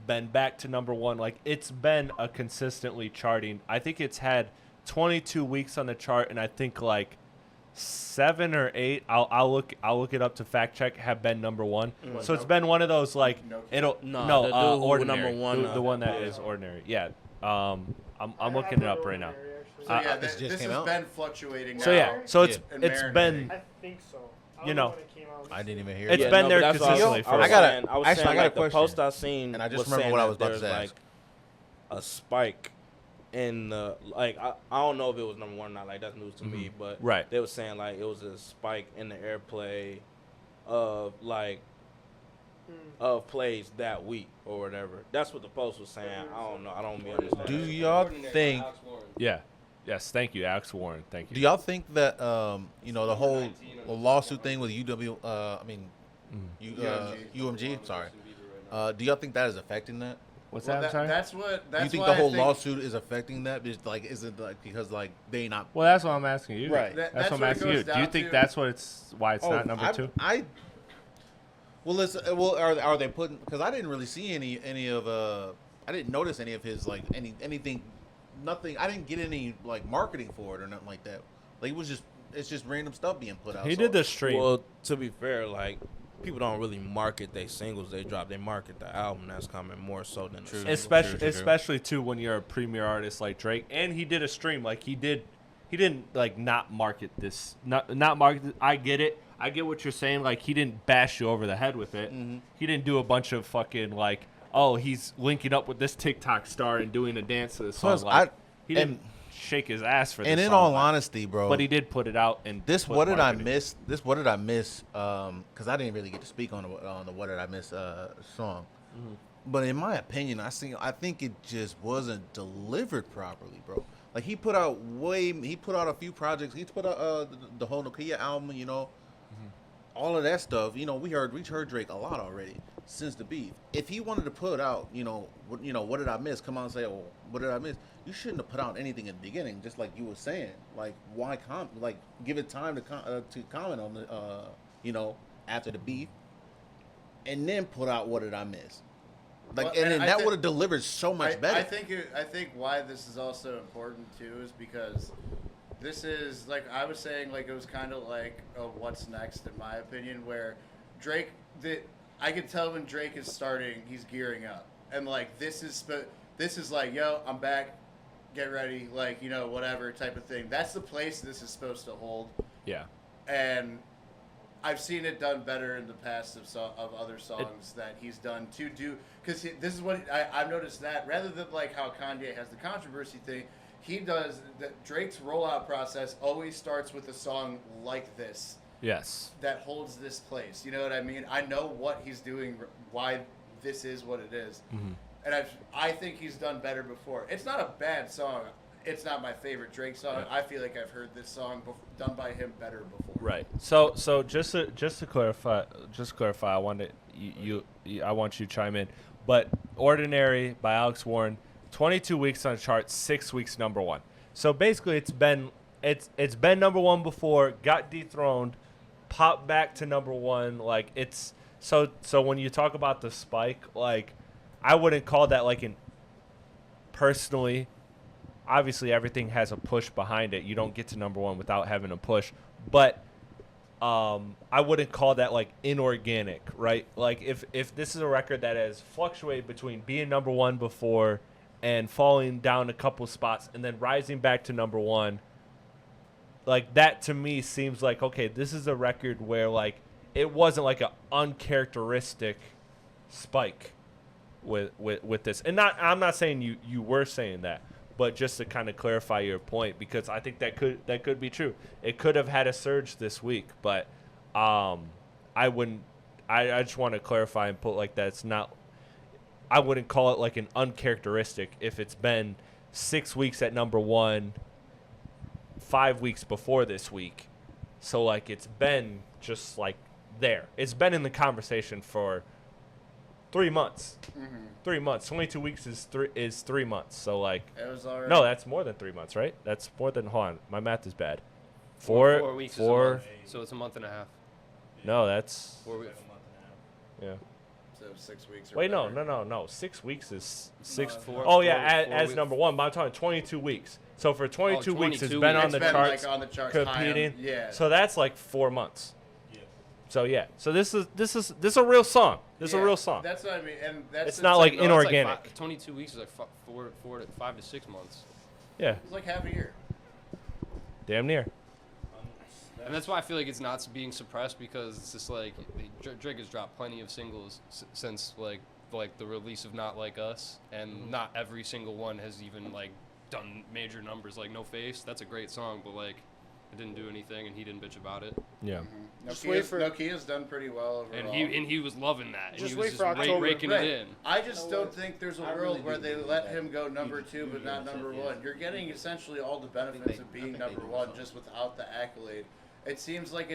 been back to number one. Like, it's been a consistently charting. I think it's had 22 weeks on the chart, and I think like 7 or 8. I'll look it up to fact check. Have been number one. So it's been one of those like it'll the dude who ordinary number one, the one that is ordinary. Yeah. I'm looking it up right now. So yeah, this this just came has out? been fluctuating. So now yeah, so it's and it's marinating. been I think so. I You don't know. when it came out. I didn't even hear It's it. been but there that's what I was- consistently for I was I got a- saying- I was actually, saying, I got a like, the question. post I seen, And I just was remember saying what I that was about to there's, say. like a spike in the like. I don't know if it was number one or not. Like that's news to me, but Right. they were saying like it was a spike in the airplay of like of plays that week or whatever. That's what the post was saying. I don't know. I don't be understanding. Do y'all think? yeah. Yes, thank you, Alex Warren. Thank Do you. y'all think that the whole lawsuit thing with UMG? Sorry. Do y'all think that is affecting that? What's Well, that? I'm sorry. that's what. That's Do you think why the I whole think, lawsuit is affecting that? Is it like because like they not? Well, that's what I'm asking you. Right. That's That's what I'm what it asking you. goes Do you down think to. that's what why it's not number two? Are they putting? Because I didn't really see any of I didn't notice any of his like anything, nothing. I didn't get any like marketing for it or nothing like that. Like it's just random stuff being put out. He So- did the stream. Well, to be fair, like people don't really market their singles they drop. They market the album that's coming more so than the single. especially too when you're a premier artist like Drake, and he did a stream. Like he didn't like not market this, not market. I get it. I get what you're saying. Like he didn't bash you over the head with it. He didn't do a bunch of fucking like, oh, he's linking up with this TikTok star and doing a dance to the song. Plus, Like he and- didn't shake his ass for this. And in song, all like, honesty, bro, but he did put it out and This put what did marketing. I miss? This what did I miss? Because I didn't really get to speak on the what did I miss song. But in my opinion, I think it just wasn't delivered properly, bro. Like he put out a few projects. He put out the whole Nokia album, all of that stuff. We heard Drake a lot already since the beef. If he wanted to put out, what did I miss? Come on and say, oh, what did I miss? You shouldn't have put out anything in the beginning, just like you were saying. Like, why give it time to comment on the, after the beef, and then put out what did I miss? Like, Well, and and then I that thi- would have delivered so much better. I think why this is also important too is because this is like I was saying, like it was kind of like a what's next in my opinion, where Drake I could tell when Drake is starting, he's gearing up, and like this is like, yo, I'm back, get ready, like whatever type of thing. That's the place this is supposed to hold, Yeah. and I've seen it done better in the past of other songs that he's done to do, because this is what I've noticed, that rather than like how Kanye has the controversy thing, he does Drake's rollout process always starts with a song like this Yes. that holds this place. You know what I mean? I know what he's doing, why this is what it is. And I think he's done better before. It's not a bad song. It's not my favorite Drake song. Yeah. I feel like I've heard this song done by him better before. Right. So just to clarify, I wanted I want you to chime in. But Ordinary by Alex Warren, 22 weeks on the chart, 6 weeks number one. So basically, it's been number one before, got dethroned, popped back to number one. Like it's so when you talk about the spike, like I wouldn't call that like an personally. Obviously, everything has a push behind it. You don't get to number one without having a push. But I wouldn't call that like inorganic, right? Like if this is a record that has fluctuated between being number one before and falling down a couple spots and then rising back to number one, like that to me seems like, okay, this is a record where like it wasn't like an uncharacteristic spike with this. And I'm not saying you were saying that. But just to kind of clarify your point, because I think that could be true. It could have had a surge this week, but I wouldn't. I just want to clarify and put like that. It's not. I wouldn't call it like an uncharacteristic if it's been 6 weeks at number one, 5 weeks before this week. So like it's been just like there. It's been in the conversation for 3 months. 3 months. 22 weeks is 3 months. So like, It was already. no, that's more than 3 months, right? That's more than. Hold on, my math is bad. 4 weeks is a four. month, so it's a month and a half. No, that's 4 weeks. yeah. So of 6 weeks. Or Wait, no. whatever. 6 weeks is six. No, Oh yeah, four as weeks. number one. But I'm talking 22 weeks. So for 22 weeks, it's 22 been on It's the been, charts, like, on the charts competing. high on- yeah. So that's like 4 months. So yeah. So this is a real song. This is a Yeah, real song. That's what I mean, and that's It's not like No, it's inorganic. 22 weeks is like 5 to 6 months. Yeah. it's like half a year. Damn near. And that's why I feel like it's not being suppressed, because it's just like Drake has dropped plenty of singles since like the release of Not Like Us, and not every single one has even like done major numbers. Like No Face, that's a great song, but like it didn't do anything, and he didn't bitch about it. Yeah. Just wait for- Nokia's done pretty well overall. And he was loving that. And Just he was wait for October. raking Right. it in. I just don't think there's a I world really where do they believe let that. him go number You- two, you but do not that number shit, yeah. one. You're getting essentially all the benefits they- of I being think they number do one something. just without the accolade. It seems like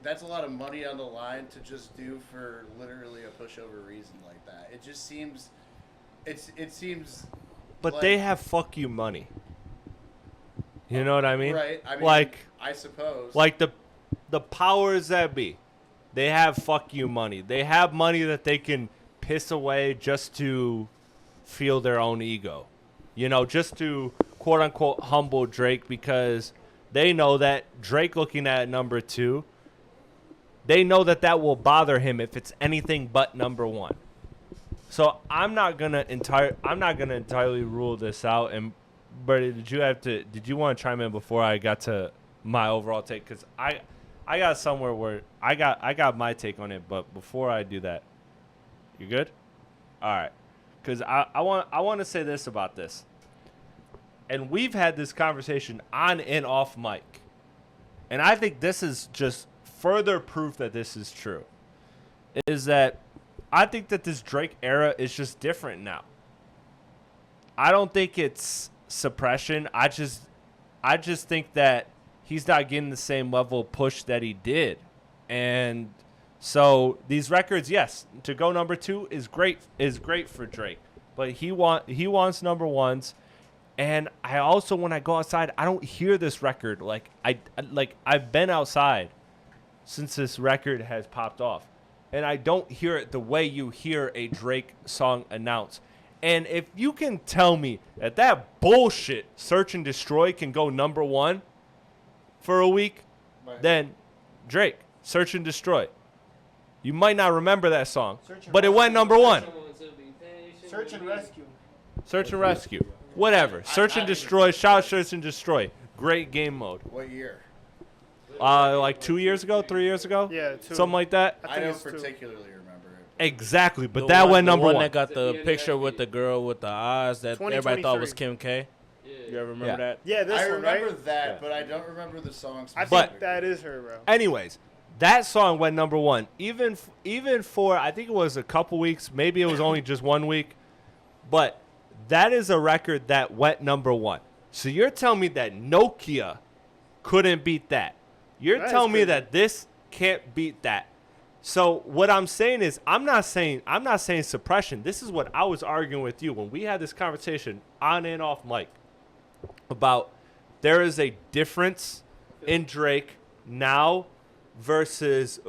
that's a lot of money on the line to just do for literally a pushover reason like that. It just seems, it seems. But like- they have fuck you money. You know what I mean? Right. I mean, like I suppose. like the powers that be, they have fuck you money. They have money that they can piss away just to feel their own ego. You know, just to quote unquote humble Drake, because they know that Drake looking at number two, they know that will bother him if it's anything but number one. So I'm not gonna entirely rule this out. And Biirdie, did you want to chime in before I got to my overall take? Because I got somewhere where I got my take on it. But before I do that, you good? All right. Because I want to say this about this. And we've had this conversation on and off mic. And I think this is just further proof that this is true. Is that I think that this Drake era is just different now. I don't think it's suppression. I just think that he's not getting the same level of push that he did. And so these records, yes, to go number two is great for Drake. But he wants number ones. And I also, when I go outside, I don't hear this record I've been outside since this record has popped off, and I don't hear it the way you hear a Drake song announced. And if you can tell me that bullshit Search and Destroy can go number one for a week, then Drake, Search and Destroy. You might not remember that song, but it went number one. Search and rescue. Search and Rescue. Whatever. Search and Destroy. Shout out Search and Destroy. Great game mode. What year? Like 2 years ago, 3 years ago? Yeah, two. Something like that? I think don't it's two. particularly remember it. Exactly. But The that one- went number the one. that got the picture with the girl with the eyes that everybody thought was 2023. Kim K. You ever remember Yeah. that? Yeah, this I one, remember right? that, but I don't remember the song I specifically. think that is her, bro. Anyways, that song went number one. Even for, I think it was a couple weeks. Maybe it was only just 1 week. But that is a record that went number one. So you're telling me that Nokia couldn't beat that. You're That is telling me crazy. that this can't beat that. So what I'm saying is I'm not saying suppression. This is what I was arguing with you when we had this conversation on and off mic about there is a difference in Drake now versus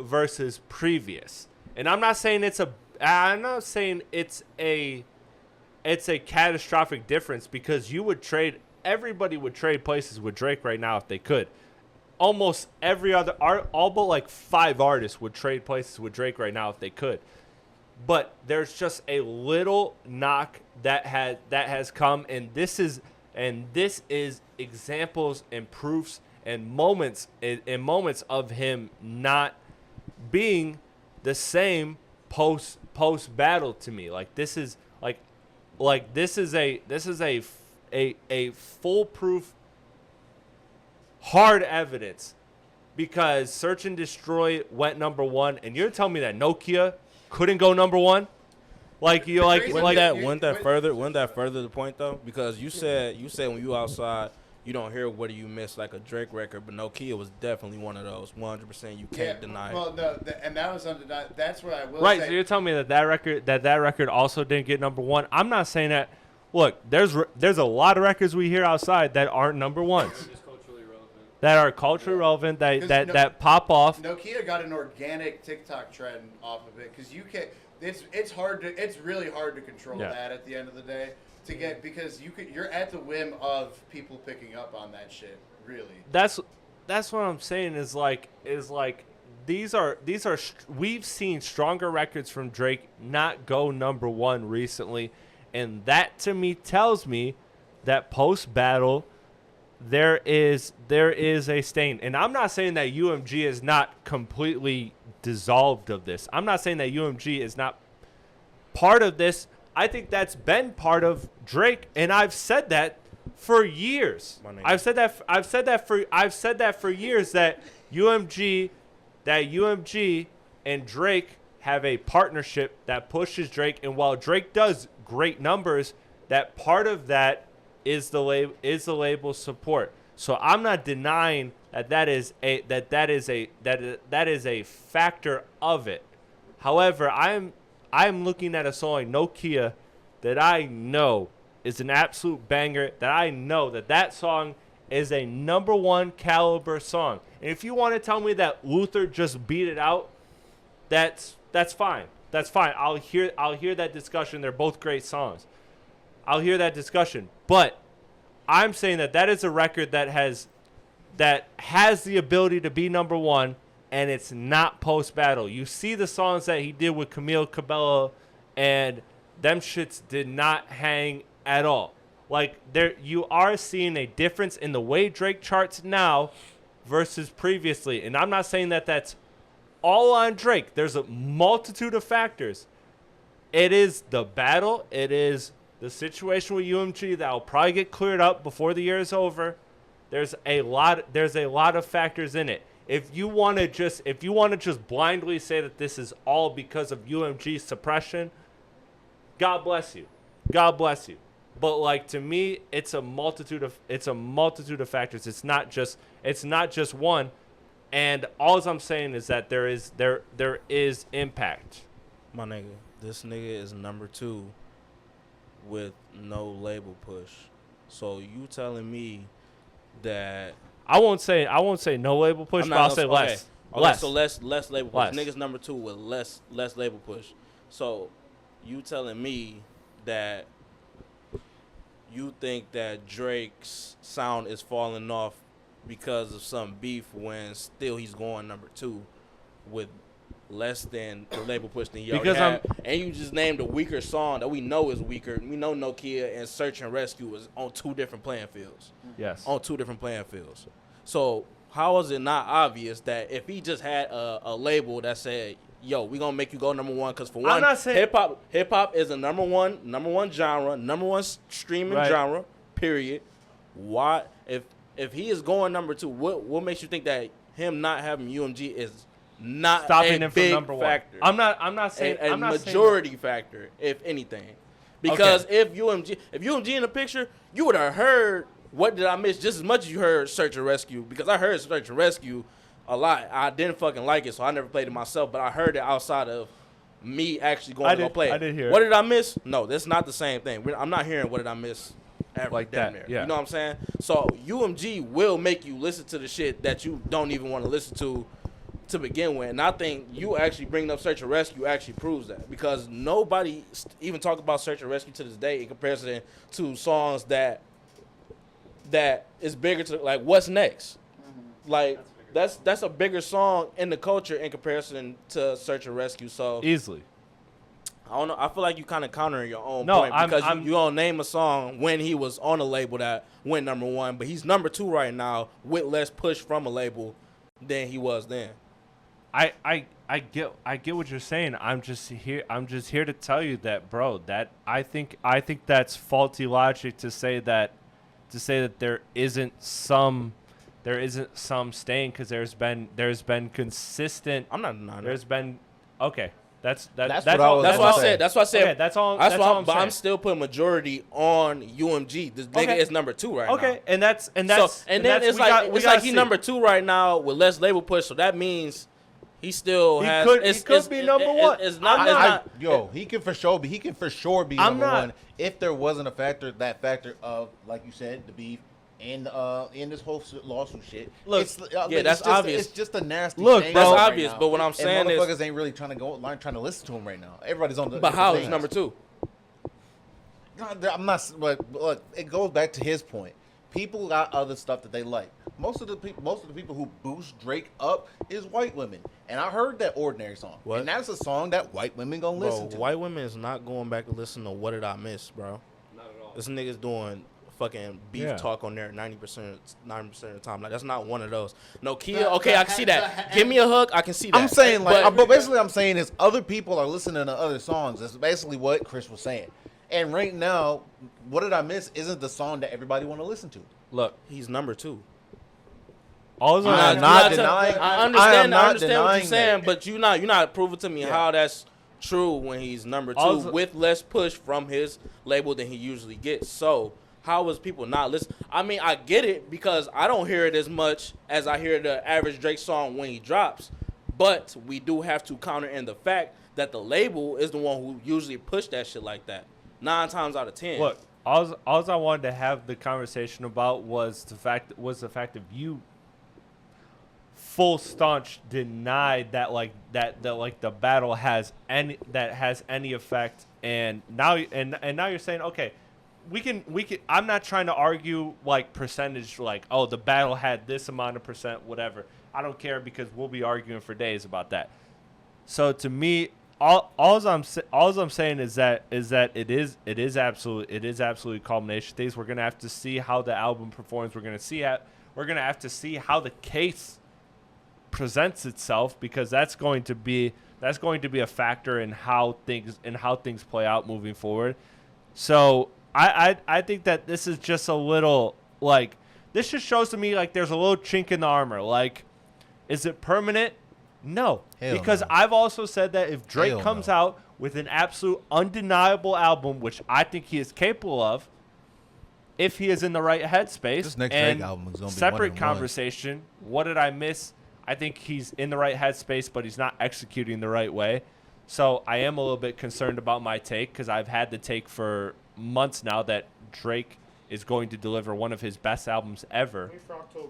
previous. And I'm not saying it's a catastrophic difference, because everybody would trade places with Drake right now if they could. Almost every other all but like 5 artists would trade places with Drake right now if they could. But there's just a little knock that has come, and this is examples and proofs and moments of him not being the same post battle to me. Like this is a foolproof hard evidence, because Search and Destroy went number one, and you're telling me that Nokia couldn't go number one? Wouldn't that further the point though? Because you said when you outside you don't hear what do you miss like a Drake record, but Nokia was definitely one of those. 100%, you can't deny it. Well, no, and that was undeniable. That's what I will Right, say. so you're telling me that record also didn't get number one. I'm not saying that. Look, there's a lot of records we hear outside that aren't number ones. that are culturally relevant, 'Cause that pop off. Nokia got an organic TikTok trend off of it because you can. It's really hard to control Yeah. that at the end of the day to get because you're at the whim of people picking up on that shit. Really. That's what I'm saying is like these are we've seen stronger records from Drake not go number one recently, and that to me tells me that post battle there is a stain. And I'm not saying that UMG is not completely dissolved of this. I'm not saying that UMG is not part of this. I think that's been part of Drake, and I've said that for years. I've said that for years that UMG and Drake have a partnership that pushes Drake, and while Drake does great numbers, that part of that is the label support. So I'm not denying that is a factor of it. However, I'm looking at a song like Nokia that I know is an absolute banger, that I know that song is a number one caliber song. And if you want to tell me that Luther just beat it out, that's fine. That's fine. I'll hear that discussion. They're both great songs. I'll hear that discussion. But I'm saying that is a record that has the ability to be number one, and it's not post battle. You see the songs that he did with Camille Cabello, and them shits did not hang at all. Like you are seeing a difference in the way Drake charts now versus previously. And I'm not saying that that's all on Drake. There's a multitude of factors. It is the battle. It is the situation with UMG that will probably get cleared up before the year is over. There's a lot of factors in it. If you want to just blindly say that this is all because of UMG suppression, God bless you. God bless you. But like to me, it's a multitude of factors. It's not just one. And all I'm saying is that there is impact. My nigga, this nigga is number 2 with no label push. So you telling me that I won't say no label push, but I'll say less. Okay, Less. so less label push. Less. Niggas number 2 with less label push. So you telling me that you think that Drake's sound is falling off because of some beef when still he's going number 2 with less than the label push than you already had. And you just named a weaker song that we know is weaker. We know Nokia and Search and Rescue was on 2 different playing fields. Yes. On 2 different playing fields. So how is it not obvious that if he just had a label that said, yo, we gonna make you go number 1, because for one, hip hop is a number one genre, number 1 streaming genre, period. Why if he is going number 2, what makes you think that him not having UMG is not stopping a him big from number factor? 1. I'm not saying a I'm not majority factor, if anything. Because if UMG in the picture, you would have heard What Did I Miss just as much as you heard Search and Rescue, because I heard Search and Rescue a lot. I didn't fucking like it, so I never played it myself, but I heard it outside of me actually going to go play it. I did hear What it. Did I Miss? No, that's not the same thing. I'm not hearing What Did I Miss ever Like down that, there. yeah. You know what I'm saying? So UMG will make you listen to the shit that you don't even want to listen to begin with. And I think you actually bringing up Search and Rescue actually proves that, because nobody even talk about Search and Rescue to this day in comparison to songs that is bigger to, like, What's Next. Like that's a bigger song in the culture in comparison to Search and Rescue. So easily. I don't know. I feel like you kind of countering your own No, point, because you don't name a song when he was on a label that went number 1, but he's number 2 right now with less push from a label than he was then. I get what you're saying. I'm just here to tell you that, bro, that I think that's faulty logic to say that there isn't some staying, because there's been consistent. I'm not denying There's that. been okay. That's what all. I was That's gonna what I say. said. That's what I said. Okay, that's all. That's why, all I'm but saying. I'm still putting majority on UMG. This nigga Okay. is number 2 right now. Okay, and that's So, and then it's like he's number 2 right now with less label push. So that means he still He has. could be number 1. It's not. He can for sure be I'm number not- 1 if there wasn't that factor of, like you said, the beef in this whole lawsuit shit. Look, it's, yeah, it's that's just obvious. It's just a nasty. Look, shame bro. That's right obvious, now. but what I'm And saying is, motherfuckers ain't really trying to go online trying to listen to him right now. Everybody's on the. but how thing. is number 2? I'm not. But look, it goes back to his point. People got other stuff that they like. Most of the people who boost Drake up is white women, and I heard that Ordinary song, What? and that's a song that white women gonna listen to. White women is not going back to listen to What Did I Miss, bro. Not at all. This nigga's doing fucking beef talk on there 90% of the time. Like, that's not one of those. No, Kia, okay, I can see that. Give me a hook, I can see that. I'm saying like, But- but basically, I'm saying is other people are listening to other songs. That's basically what Chris was saying. And right now, What Did I Miss isn't the song that everybody want to listen to. Look, he's number 2. all I'm I'm not denying. I I understand. am not I understand what denying you're saying, that. but you're not proving to me Yeah. how that's true when he's number 2 Also- with less push from his label than he usually gets. So how is people not listening? I mean, I get it because I don't hear it as much as I hear the average Drake song when he drops. But we do have to counter in the fact that the label is the one who usually push that shit like that. 9 times out of 10. Look, all I wanted to have the conversation about was the fact that you full staunch denied that the battle has any effect, and now you're saying, okay, we can I'm not trying to argue like percentage, like, oh, the battle had this amount of percent, whatever. I don't care, because we'll be arguing for days about that. So to me, all I'm saying is that it is absolutely culmination days. We're gonna have to see how the album performs. We're gonna have to see how the case presents itself, because that's going to be a factor in how things play out moving forward. So I think that this is just a little, like, this just shows to me like there's a little chink in the armor. Like, is it permanent? No, Hell because no. I've also said that if Drake Hell comes no. out with an absolute undeniable album, which I think he is capable of, if he is in the right headspace, This next and Drake album is gonna be separate one and one. conversation. What did I miss? I think he's in the right headspace, but he's not executing the right way. So I am a little bit concerned about my take, because I've had the take for months now that Drake is going to deliver one of his best albums ever. Wait for October.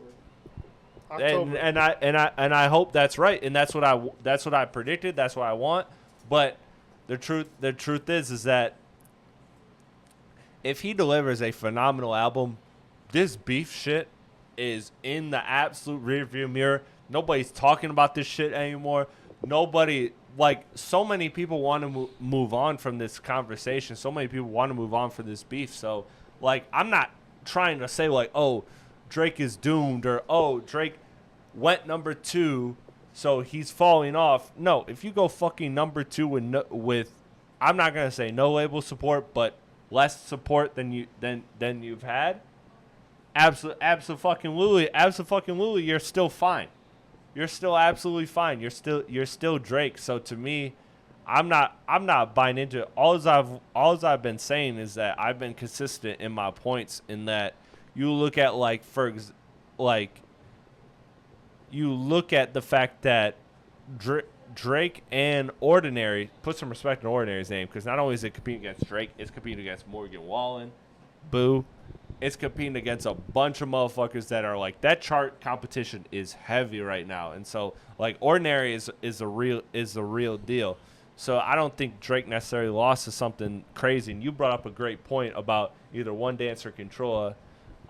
And I hope that's right, and that's what I predicted. That's what I want. But the truth is that if he delivers a phenomenal album, this beef shit is in the absolute rearview mirror. Nobody's talking about this shit anymore. Nobody, like, so many people want to move on from this conversation. So many people want to move on from this beef. So, like, I'm not trying to say, like, oh, Drake is doomed, or, oh, Drake went number 2, so he's falling off. No, if you go fucking number 2 with I'm not gonna say no label support, but less support than you've had, absolutely, you're still fine. You're still absolutely fine. You're still Drake. So to me, I'm not buying into it. All I've been saying is that I've been consistent in my points, in that you look at, like, you look at the fact that Drake and Ordinary, put some respect in Ordinary's name, because not only is it competing against Drake, it's competing against Morgan Wallen, Boo. It's competing against a bunch of motherfuckers that are, like, that chart competition is heavy right now. And so, like, Ordinary is the real deal. So I don't think Drake necessarily lost to something crazy. And you brought up a great point about either One Dance or Controlla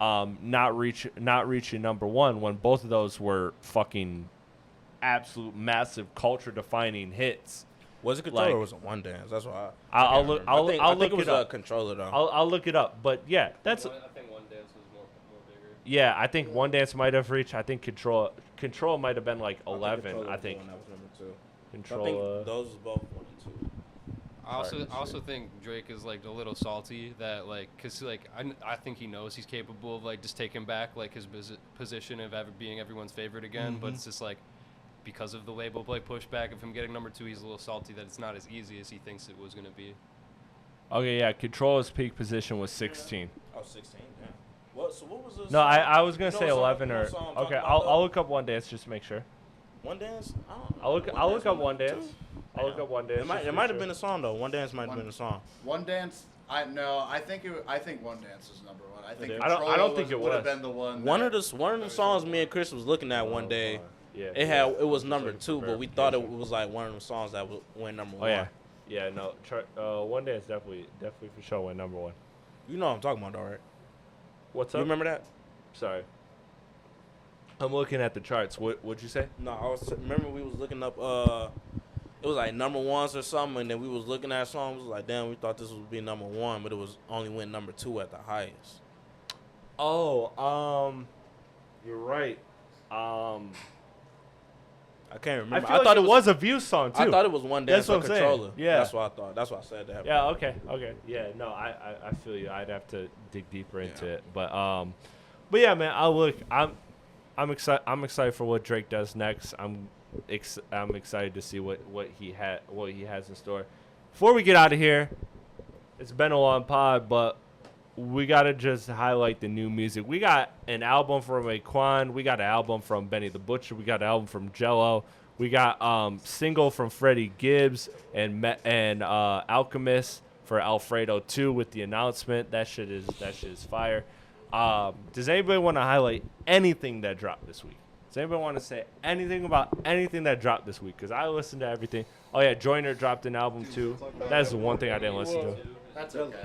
not reaching number 1, when both of those were fucking absolute massive culture defining hits. Was it Controller, like, or was it One Dance? That's why I'll look I think it was it up. a Controller though. I'll look it up. But yeah, that's I think One Dance was more bigger. yeah. I think One Dance might have reached. I think Control might have been like I think 11. Controller I was think the one that was number 2. I Control. think those was both 1 and 2. I also think Drake is, like, a little salty that, like, because, like, I think he knows he's capable of, like, just taking back, like, his position of being everyone's favorite again. But it's just, like, because of the label play pushback of him getting number 2, he's a little salty that it's not as easy as he thinks it was going to be. Okay, yeah. Control's peak position was 16. Oh, 16. Yeah. What was this? No, I was gonna You know say what song- 11 you know or what song I'm okay. talking about, I'll though? look up One Dance just to make sure. One Dance. I don't know. I'll look up One number Dance. 2? I'll look up One Dance. It might have been a song though. One Dance might have been a song. One Dance I think One Dance was number one. I think I don't think it would have was. been the one. One of the songs me and Chris was looking at one day. Yeah. It was number looking 2, for but we thought it was like one of the songs that went number Oh 1. yeah. Yeah. No. One Dance definitely for sure went number one. You know what I'm talking about, though, right? What's You up? remember that? Sorry. I'm looking at the charts. What'd you say? No, remember we was looking up. It was like number ones or something, and then we was looking at songs. It was like, damn, we thought this would be number 1, but it was only went number 2 at the highest. Oh, you're right. I can't I remember. feel like it was a View song too. I thought it was One Dance That's for what I'm saying. Controller. Yeah. That's what I thought. That's why I said that. Yeah. Okay. Yeah. No. I feel you. I'd have to dig deeper into it. But yeah, man. I'm excited for what Drake does next. I'm excited to see what he has in store. Before we get out of here, it's been a long pod, but we gotta just highlight the new music. We got an album from Raekwon. We got an album from Benny the Butcher. We got an album from GELO. We got single from Freddie Gibbs and Alchemist for Alfredo 2 with the announcement. That shit is fire. Does anybody want to highlight anything that dropped this week? Does anybody want to say anything about anything that dropped this week? Because I listened to everything. Oh yeah, Joyner dropped an album too. That's the one thing I didn't listen to. That's okay.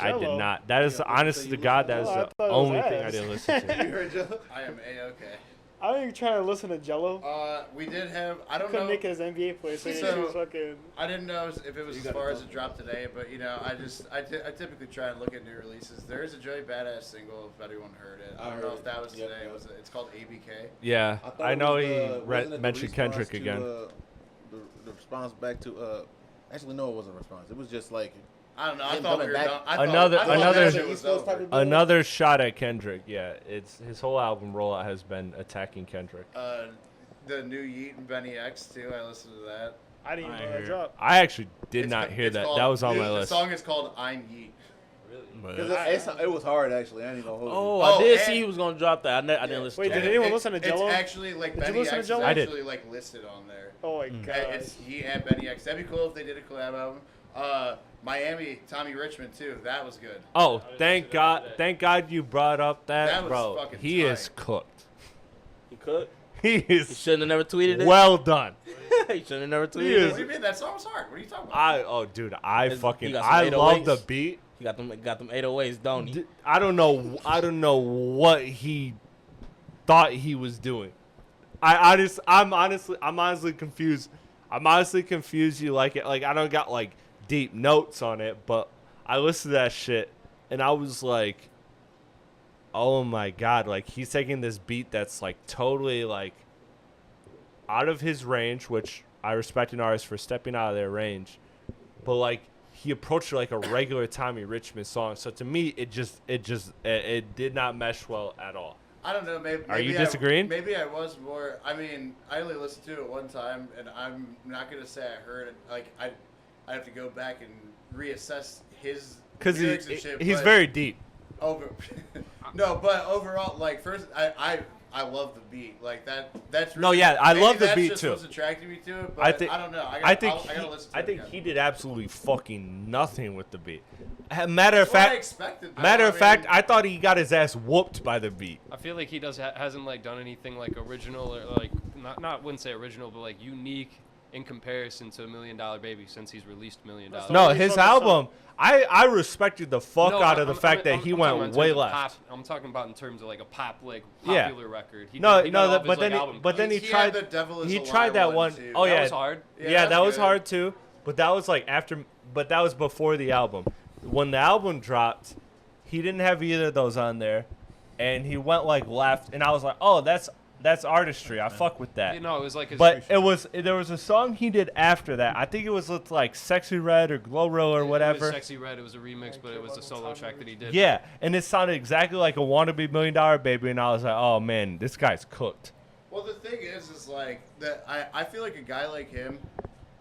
I did not. That is honest to God. That is I the thought it was only thing I ass. didn't listen to. You heard Joe? I am A-okay. I ain't trying to listen to Jello. We did have. I don't Couldn't know. make his NBA play, so he So- was fucking. I didn't know if it was You as got far it as it covered. dropped today, but I typically try and look at new releases. There is a Joey Badass single if anyone heard it. I don't know if that was Yep, today. yep. It's called ABK. Yeah, thought I it know was he wasn't it the mentioned Kendrick response again. to, the response back to actually no, it wasn't a response. It was just like I don't know. I Him thought we coming were back. done. I thought Another- that shit was East Coast type over. of deal. Another shot at Kendrick. Yeah, it's his whole album rollout has been attacking Kendrick. The new Yeet and Benny X too. I listened to that. I didn't even know that dropped. I actually did It's not ca- hear it's that. called- that was on dude, my list. The song is called I'm Yeet. it was hard actually. I ain't even gonna hold Oh, you. I did and- see he was gonna drop that. I didn't listen Wait, to did it. anyone listen to Jello? It's actually like Did you Benny listen to X is Jello? I did. actually like listed on there. Oh my god. It's he and Benny X. That'd be cool if they did a collab album. Miami, Tommy Richman too. That was good. Oh, thank God! Thank God you brought up that, That was bro. fucking He tight. is cooked. He could. He He is shouldn't have never tweeted it. well done. He shouldn't have never He tweeted is- What do you mean? That song was hard. What are you talking about? Dude, He got some love the 808s. beat. He got them 808s, don't he? I don't know what he thought he was doing. I'm honestly confused. I'm honestly confused. You like it? Like I don't got like deep notes on it, but I listened to that shit and I was like, oh my god! Like he's taking this beat that's like totally like out of his range, which I respect an artist for stepping out of their range, but like he approached it like a regular Tommy Richman song. So to me, it did not mesh well at all. I don't know. Maybe. Are you I- disagreeing? Maybe I was more. I mean, I only listened to it one time, and I'm not gonna say I heard it. Like I have to go back and reassess his Because lyrics and shit. he's but very deep. over. No, but overall, like first, I love the beat. Like that. That's No, really, yeah, I maybe love the that's beat, just too. What's attracting me to it, but I think I don't know. I I think gotta listen to I it think again. he did absolutely fucking nothing with the beat. Matter of That's what I fact, expected, though. matter I of mean, fact, I thought he got his ass whooped by the beat. I feel like he hasn't like done anything like original or like not wouldn't say original, but like unique in comparison to $1 Million Baby since he's released $1 Million. No, He's his from the album. I respected the fuck No, out of the I'm- fact that I'm- he I'm talking went about in way terms of left. pop. I'm talking about in terms of like a pop like Yeah. popular record. He No, did, he got all no, of but his, then like, he, album but then he He tried. had the Devil Is He a tried Lie that one, one. too. Oh That yeah, was hard. Yeah, that's that was good. hard too. But that was like after. But that was before the album. When the album dropped, he didn't have either of those on there, and he went like left, and I was like, oh, that's artistry. I fuck with that. You know, it was like his But there was a song he did after that. I think it was with like Sexy Red or Glorilla or It was whatever. Sexy Red. It was a remix, but it was a solo track that he did. Yeah, and it sounded exactly like a wannabe $1 Million Baby, and I was like, oh man, this guy's cooked. Well, the thing is like that. I feel like a guy like him,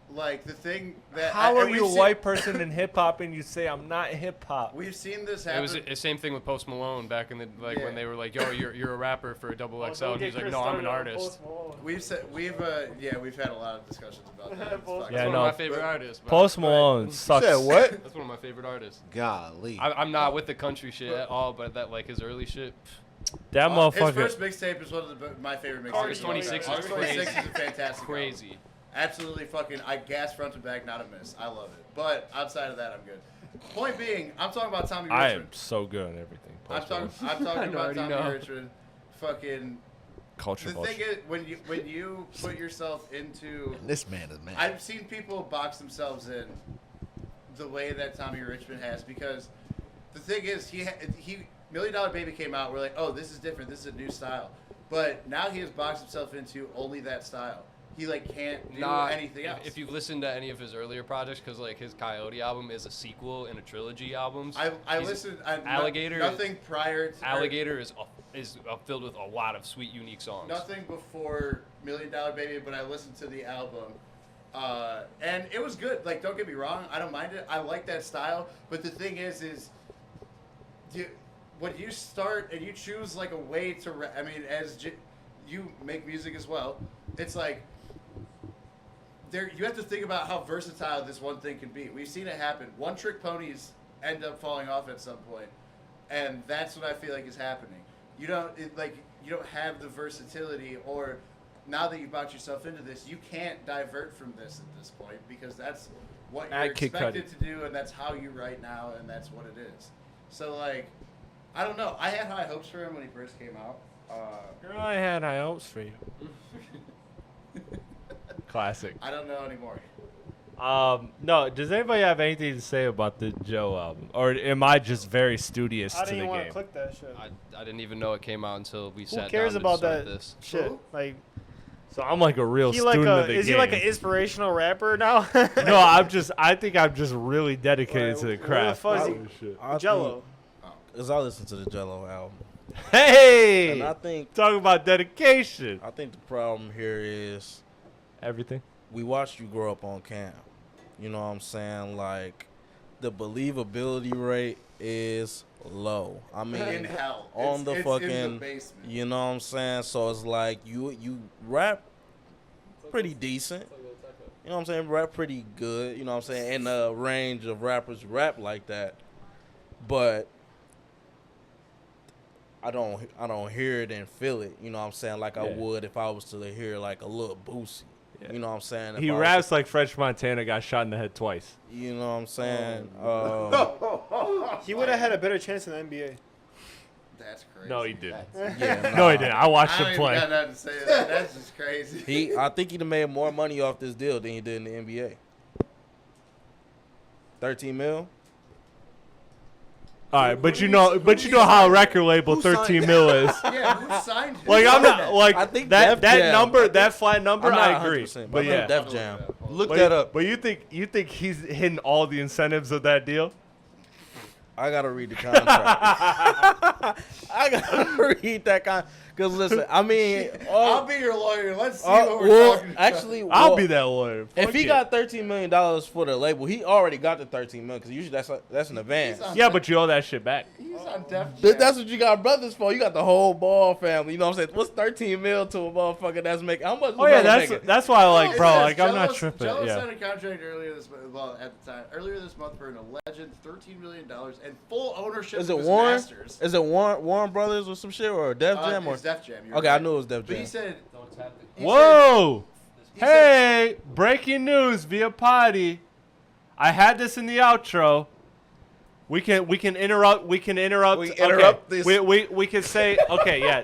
like the thing that How are and you a we've white person in hip hop and you say I'm not hip hop? We've seen this It happen. was the same thing with Post Malone back in the Yeah. when they were like, "Yo, you're a rapper for a double Oh, XL," don't and he's get like, Chris "No, I'm an started on artist." Post Malone. We've had a lot of discussions about that. Post That's Yeah, one no. of my favorite artists. man. Post Malone sucks. Said what? That's one of my favorite artists. Golly. I'm not with the country shit at all, but that like his early shit. That His motherfucker. first mixtape is one of my favorite mixtapes. August 26 August is 26 crazy. is a fantastic. Crazy. album. Absolutely fucking. I gas front to back, not a miss. I love it. But outside of that, I'm good. Point being, I'm talking about Tommy I Richman. am so good at everything. I'm Post talking. Malone. I'm talking about already Tommy know. Richman. Fucking. Culture The vulture. thing is, when you put yourself into, This man is mad. I've seen people box themselves in the way that Tommy Richman has, because the thing is, he $1 Million Baby came out. We're like, oh, this is different. This is a new style. But now he has boxed himself into only that style. He like can't do anything else. If you've listened to any of his earlier projects, because like his Coyote album is a sequel in a trilogy albums. I listened. Alligator. Nothing prior to Alligator is filled with a lot of sweet, unique songs. Nothing before $1 Million Baby, but I listened to the album, and it was good. Like, don't get me wrong, I don't mind it. I like that style, but the thing is when you start and you choose like a way to, you make music as well. It's like you have to think about how versatile this one thing can be. We've seen it happen. One-trick ponies end up falling off at some point, and that's what I feel like is happening. You don't have the versatility, or now that you've bought yourself into this, you can't divert from this at this point, because that's what you're Add Kid expected Cudi. to do, and that's how you write now, and that's what it is. So like, I don't know. I had high hopes for him when he first came out. Girl, I had high hopes for you. Classic. I don't know anymore. No, does anybody have anything to say about the Joe album? Or am I just very studious I to didn't the even want to game? click that shit. I didn't even know it came out until we Who sat cares down about to start that this. shit? Who? Like, So I'm like a real he student like of the is game. he like an inspirational rapper now? No, I think I'm just really dedicated Like, to the where the craft. fuck is he- Oh, shit. I Jello. Cause I listened to the Jello album, Hey! and I think Talk about dedication. the problem here is Everything. we watched you grow up on Cam. You know what I'm saying? Like, the believability rate is low. I In mean, hell. on the it's fucking, in the basement. you know what I'm saying? So it's like you rap pretty decent. You know what I'm saying? Rap pretty good. You know what I'm saying? In the range of rappers rap like that, but I don't hear it and feel it. You know what I'm saying? Like I Yeah. would if I was to hear like a little Boosie. Yeah. You know what I'm saying? If He I was raps like French Montana got shot in the head twice. You know what I'm saying? He would have had a better chance in the NBA. That's crazy. No, he didn't. Yeah, No, he didn't. I watched I don't him even got play. nothing to say to that. That's just crazy. I think he'd have made more money off this deal than he did in the NBA. 13 mil? All right, but you know how a record label Who signed 13 that? mil is. Yeah, who signed him? Like I'm not like I think that Def Jam- number, that flat number. I'm not I agree, 100%, but I think yeah. Def Jam. Look But, that up. but you think he's hitting all the incentives of that deal? I gotta read the contract. I gotta read that contract. Cause listen, I mean, I'll be your lawyer. Let's see what we're well, talking about. actually, I'll well, be that lawyer. If Fuck he it. got $13 million for the label, he already got the $13 million. Cause usually that's an advance. He's on- Yeah, but you owe that shit back. He's on Def Jam. That's what you got brothers for. You got the whole Ball family. You know what I'm saying? What's 13 mil to a motherfucker that's making? How much? Oh yeah, LeBron making? that's why I like, It bro. says Like I'm not Jello- tripping. Jello Yeah. signed a contract earlier this month. Well, at the time, earlier this month for an alleged $13 million and full ownership Is of it his Warren? masters. Is it Warren Brothers or some shit or Def Jam or? It's Def Jam. you're Okay, I right. knew it was Def But Jam. he said, Whoa! he said- Hey, breaking news via potty. I had this in the outro. We can interrupt. We can interrupt. We interrupt this. We can say okay. Yeah.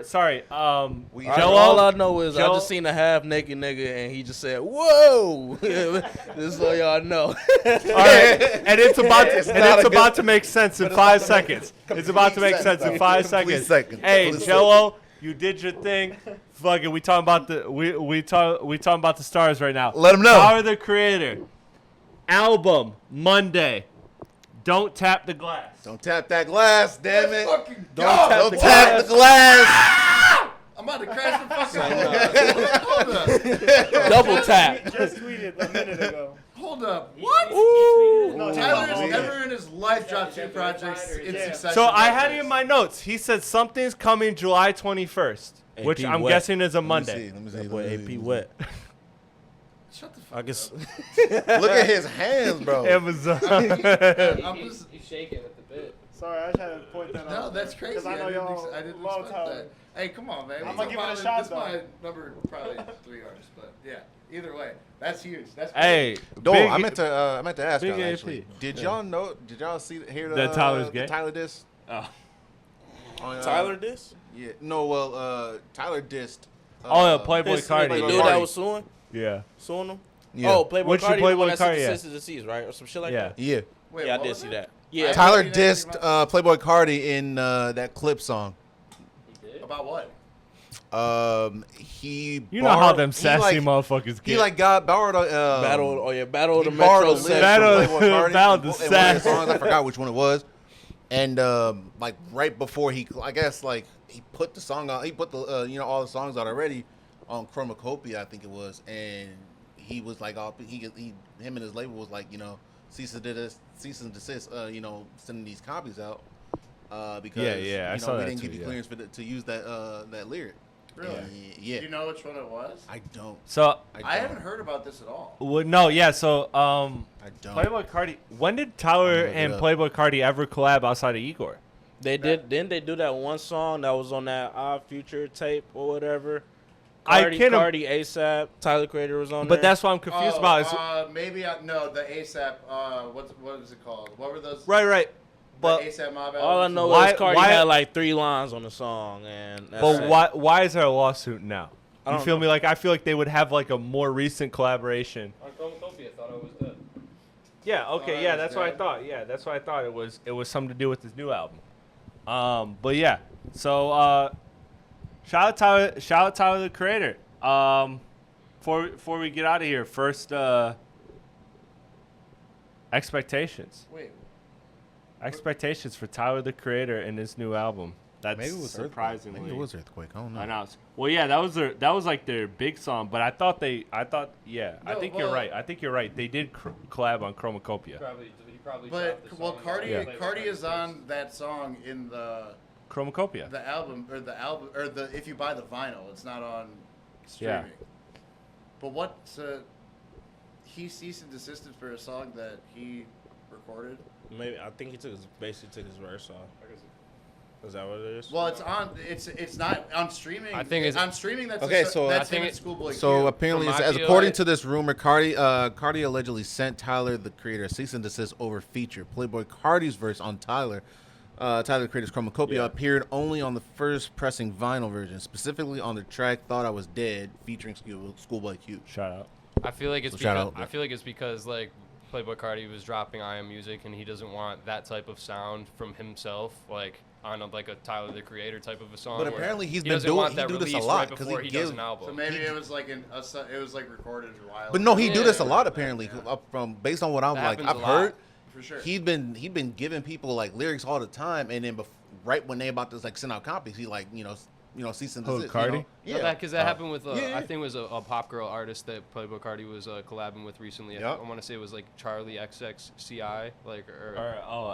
Sorry. All I know is I Jello- just seen a half naked nigga and he just said, "Whoa!" This is so y'all know. All right, and it's not a about good- to make sense in 5 seconds. It's about to make sense in 5 Complete seconds. seconds. Hey, Complete Jello, you did your thing. Fuck it. We talking about the stars right now. Let 'em know. Power the Creator. Album Monday. Don't tap the glass. Don't tap that glass, damn it. fucking Don't go. tap the glass. I'm about to crash the fucking Hold up. Double tap. Just tweeted a minute ago. Hold up. What? No, Tyler no, has no. never in his life dropped 2 projects in Yeah. succession. So I like had it this. in my notes. He said something's coming July 21st, AP which I'm wet. guessing is a Let me Monday. see, let me see, That boy let me see. AP wet. Shut the fuck I guess. Look at his hands, bro. Amazon. I'm just. He's shaking at the bit. Sorry, I just had to point that out. No, that's crazy. Because I know y'all I didn't love expect Tyler. that. Hey, come on, man. I'm We gonna talk give it a about shot, This though. my number probably 3 yards, but yeah. Either way, that's huge. That's Hey, No, big- I meant to ask big y'all AP. actually. Did y'all know? Did y'all hear the That Tyler's gay? the Tyler diss? Oh. On, Tyler this? Yeah. No. Well, Tyler dissed. Oh, yeah, Playboy This Cardi. the Playboy dude Cardi. that was suing Yeah. him? Yeah. Oh, Playboy Which the Cardi. Playboy the one that Cardi, said yeah. the cease and desist, right? Or some shit like Yeah. that. Yeah. Wait, Yeah, I what did was see it? that. Yeah. Tyler didn't hear anything dissed Playboy Cardi in that Clip song. He did. About what? He. You know how borrowed- them he, sassy like, motherfuckers get. He like borrowed a Battle of he the borrowed Metro a lyric Session. Battle- from Playboy Cardi Battle in the one of his Sass. songs. I forgot which one it was. And like right before I guess like he put the song out. He put the all the songs out already on Chromacopia, I think it was. And he was like, him and his label was like, cease and desist, sending these copies out because Yeah, I saw we that didn't too, give you yeah. clearance to use that lyric. Really? Yeah. Do you know which one it was? I don't. So, I haven't heard about this at all. no, yeah. So, I don't. Playboy Cardi. When did Tyler look it and up. Playboy Cardi ever collab outside of Igor? Didn't they do that one song that was on that Odd Future tape or whatever? I Cardi, can't- Cardi, ASAP, Tyler Creator was on But there. that's what I'm confused about. Is, Maybe no, the ASAP. What was it called? What were those? right. But the ASAP Mob All I albums? know Why- is Cardi why- had like 3 lines on the song, and that's it. why is there a lawsuit now? I You don't feel know. me? Like I feel like they would have like a more recent collaboration. On Chromacopia, thought I was dead. Yeah. Okay. Oh, Yeah. I That's what I understand. thought. Yeah. That's what I thought. It was something to do with his new album. But yeah. So shout out Tyler the Creator. Before we get out of here, first expectations for Tyler the Creator and his new album. That's Maybe it was surprisingly. Maybe it was Earthquake. I don't know. announced. Well, yeah, that was like their big song, but I thought yeah, I No, think well- you're right. I think you're right. They did collab on Chromacopia. He probably But dropped the well, song Cardi on Playboy Cardi is Cardi's on that song in the Chromacopia. album or the if you buy the vinyl, it's not on Yeah. streaming. But what's he ceased and desisted for a song that he recorded? Maybe I think he basically took his verse off. Is that what it is? Well, it's not on streaming. I think it's- on streaming. That's Okay, so that's I think him and it- Schoolboy So Q. apparently, From my as view, according I- to this rumor, Cardi allegedly sent Tyler the Creator a cease and desist over feature. Playboy Cardi's verse on Tyler the Creator's Chromacopia appeared only on the first pressing vinyl version, specifically on the track "Thought I Was Dead" featuring Schoolboy Q. Shout out. I feel like it's So shout because, out. I feel like it's because like Playboy Cardi was dropping IM Music and he doesn't want that type of sound from himself, like on a Tyler the Creator type of a song. But where apparently he's he been doesn't doing- want he that do this a released lot, right 'cause before he he does gives- an album. So maybe it was like it was like recorded a while. But no, he do this a Yeah. lot apparently. From based on what That happens I've a heard, lot. for sure. he's been giving people like lyrics all the time, and then right when they about to like send out copies, he like cease and Who, desist. Cardi? Yeah, Because that happened with yeah. I think it was a pop girl artist that Playboy Cardi was collabing with recently. Yep. I want to say it was like Charlie XXCI, like Or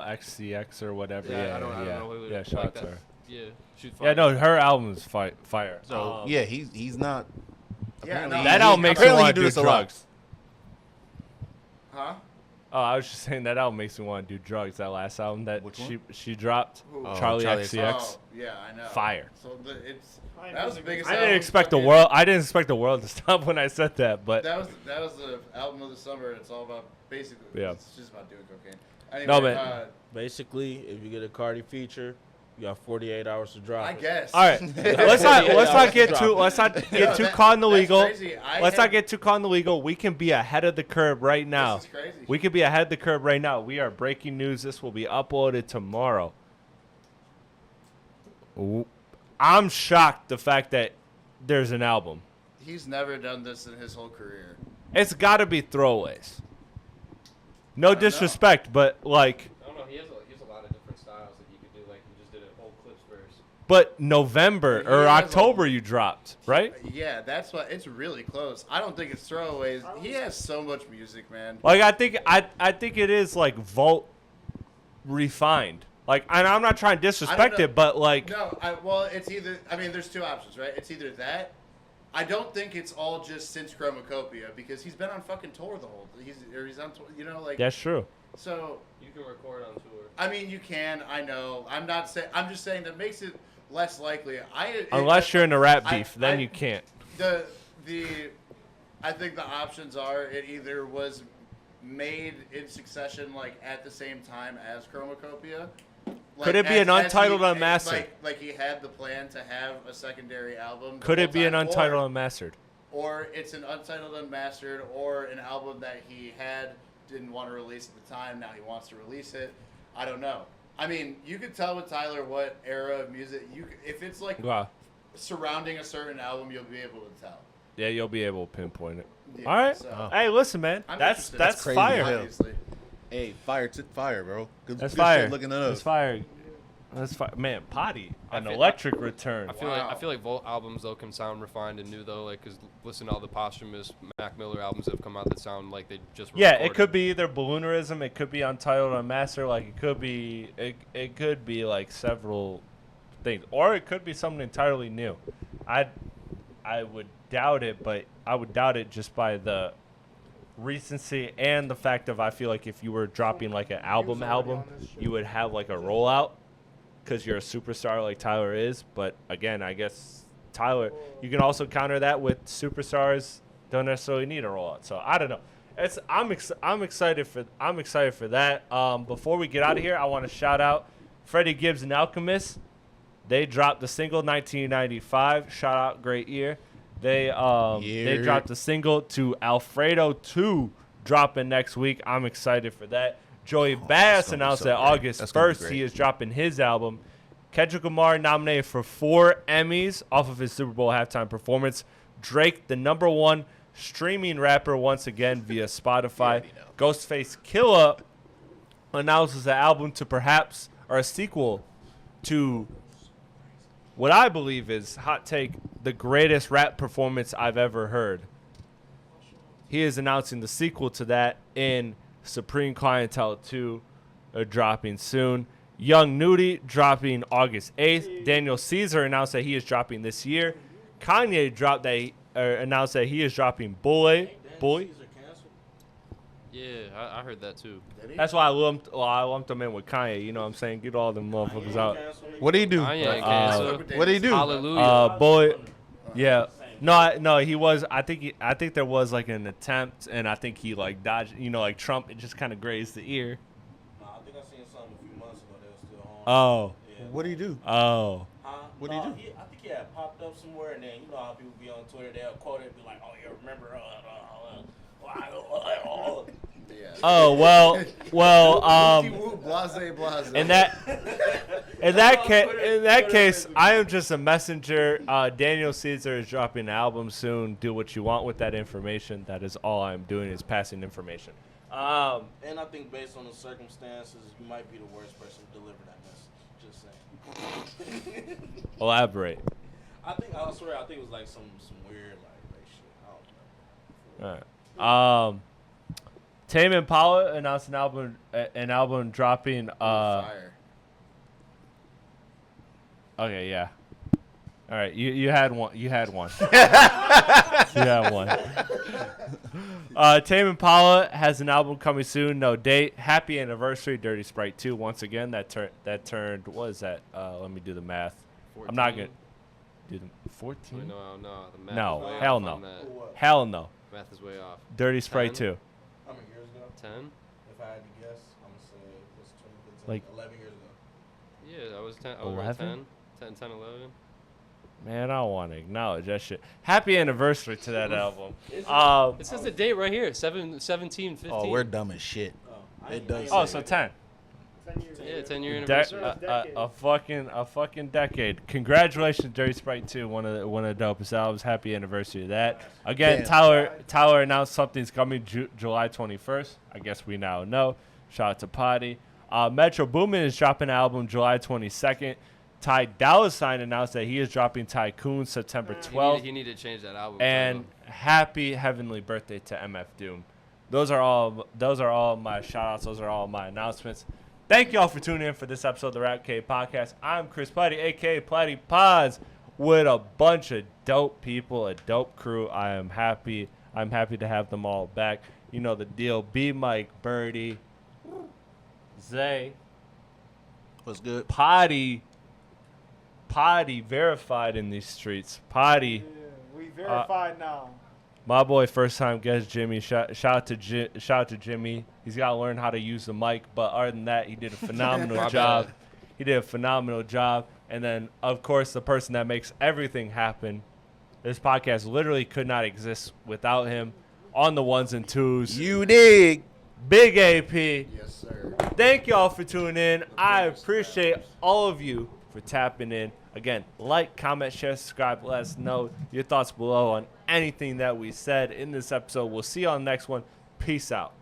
XCX or whatever. Yeah, I don't know who Yeah, like shout out that. to her. Yeah, she's Yeah, no, her album is fire. So yeah, he's not. Yeah, apparently- no, that album makes me apparently want he to do this a lot. drugs. Huh? Oh, I was just saying that album makes me want to do drugs. That last album that Which one? she dropped, Who? Oh, Charlie Charlie XCX. Oh, yeah, I know. Fire. So that was the biggest. I didn't album expect the fucking- world. I didn't expect the world to stop when I said that, but That was the album of the summer. It's all about basically. Yeah. It's just about doing cocaine. Anyway, No, man. Basically, if you get a Cardi feature, you got 48 hours to drop I it. guess. all right. let's not get too that- caught in the that's legal. crazy. Let's not get too caught in the legal. We can be ahead of the curve right now. This is crazy. We could be ahead of the curve right now. We are breaking news. This will be uploaded tomorrow. I'm shocked the fact that there's an album. He's never done this in his whole career. It's got to be throwaways. No I don't know. disrespect, but like, I don't know. He has a lot of different styles that he could do. Like he just did an old Clipse verse. But November But he or has a- October you dropped, right? Yeah, that's why it's really close. I don't think it's throwaways. He has so much music, man. Like I think it is like Vault refined. Like, and I'm not trying to disrespect know. it, but like, No, well, it's either. I mean, there's two options, right? It's either that. I don't think it's all just since Chromacopia because he's been on fucking tour the whole. He's on tour. You know, like. that's true. So. You can record on tour. I mean, you can. I know. I'm not saying. I'm just saying that makes it less likely. Unless you're in a rap I- beef, then I- you can't. the I think the options are it either was made in succession like at the same time as Chromacopia. Could it be an Untitled he, Unmastered? Like he had the plan to have a secondary album. the Could whole it be an time, Untitled Unmastered? or it's an Untitled Unmastered, or an album that he didn't want to release at the time. Now he wants to release it. I don't know. I mean, you could tell with Tyler what era of music if it's like Wow. surrounding a certain album, you'll be able to tell. Yeah, you'll be able to pinpoint it. Yeah, All right. so- Hey, listen, man. I'm That's interested. that's That's crazy. fire. Obviously. Hey, fire, fire, bro. Good, That's good fire. Shit looking at us. That's fire. That's fire. Man, Potty, an feel- electric return. I feel like Volt albums though can sound refined and new though, like because listen to all the posthumous Mac Miller albums that have come out that sound like they just were Yeah, it recorded. could be either Balloonerism, it could be Untitled Unmastered, like it could be like several things, or it could be something entirely new. I would doubt it, but I would doubt it just by the recency and the fact of I feel like if you were dropping like an album, you would have like a rollout because you're a superstar like Tyler is. But again, I guess Tyler, you can also counter that with superstars don't necessarily need a rollout. So I don't know. I'm excited for that. Before we get out of here, I want to shout out Freddie Gibbs and Alchemist. They dropped the single 1995. Shout out, great year. They dropped the single to Alfredo 2 dropping next week. I'm excited for that. Joey Bass gonna be announced so that great. August That's gonna be 1st great. he is dropping his album. Kendrick Lamar nominated for 4 Emmys off of his Super Bowl halftime performance. Drake, the #1 streaming rapper once again via Spotify. Ghostface Killah announces an album to perhaps, or a sequel to what I believe is, hot take, the greatest rap performance I've ever heard. He is announcing the sequel to that in Supreme Clientele 2, dropping soon. Young Nudie dropping August 8th. Daniel Caesar announced that he is dropping this year. Kanye announced that he is dropping Boy. Yeah, I heard that too. That's why I lumped him in with Kanye. You know what I'm saying? Get all them motherfuckers out. What do you do? Kanye Uh, canceled. What do you do? Hallelujah. Boy. Yeah. No, he was. I think there was like an attempt, and I think he like dodged. You know, like Trump, it just kind of grazed the ear. I think I seen something a few months ago that was still on. Oh. Yeah. What do you do? Oh. What do you do? I think he had popped up somewhere, and then you know how people be on Twitter, they'll quote it and be like, "Oh, you remember?" Yeah. Oh well. Woo, blase. In that case, I am just a messenger. Daniel Caesar is dropping an album soon. Do what you want with that information. That is all I'm doing is passing information. And I think based on the circumstances, you might be the worst person to deliver that message. Just saying. Elaborate. I swear, I think it was like some weird like shit. I don't know. All right. Tame Impala announced an album dropping. Fire. Okay, yeah. All right, you had one. You had one. You had one. Tame Impala has an album coming soon. No date. Happy anniversary, Dirty Sprite 2. Once again, that turned. What is that? Let me do the math. 14? I'm not gonna do the Wait, 14. no. The math No, is way hell off no. on that. Hell no. Math is way off. Dirty Sprite 10? 2. How many years ago? 10? If I had to guess, I'm gonna say it was 2015, Like- 11 years ago. Yeah, I was 10. I was around 11? 10, 11. Man, I don't want to acknowledge that shit. Happy anniversary to that album. It says the date right here, 17, 15. Oh, we're dumb as shit. It does. Oh, so 10. 10 years. Yeah, 10-year De- anniversary. a fucking decade. Congratulations, Dirty Sprite 2, one of the dopest albums. Happy anniversary to that. Again, Damn. Tyler announced something's coming July 21st. I guess we now know. Shout out to Potty. Metro Boomin is dropping an album July 22nd. Ty Dolla $ign announced that he is dropping Tycoon September 12th. He need to change that album. And happy heavenly birthday to MF Doom. Those are all my shout outs. Those are all my announcements. Thank y'all for tuning in for this episode of the Rap Cave Podcast. I'm Chris Platte, aka Platte Pods, with a bunch of dope people, a dope crew. I'm happy to have them all back. You know the deal. B Mike, Biirdie, Zay, What's good? Potty verified in these streets. Potty. Yeah, we verified now. My boy, first time guest Jimmy. Shout out to Jimmy. He's got to learn how to use the mic, but other than that, he did a phenomenal job. He did a phenomenal job. And then, of course, the person that makes everything happen. This podcast literally could not exist without him. On the ones and twos, You dig? Big AP. Yes, sir. Thank y'all for tuning in. I appreciate all of you for tapping in. Again, like, comment, share, subscribe. Let us know your thoughts below on anything that we said in this episode. We'll see you on the next one. Peace out.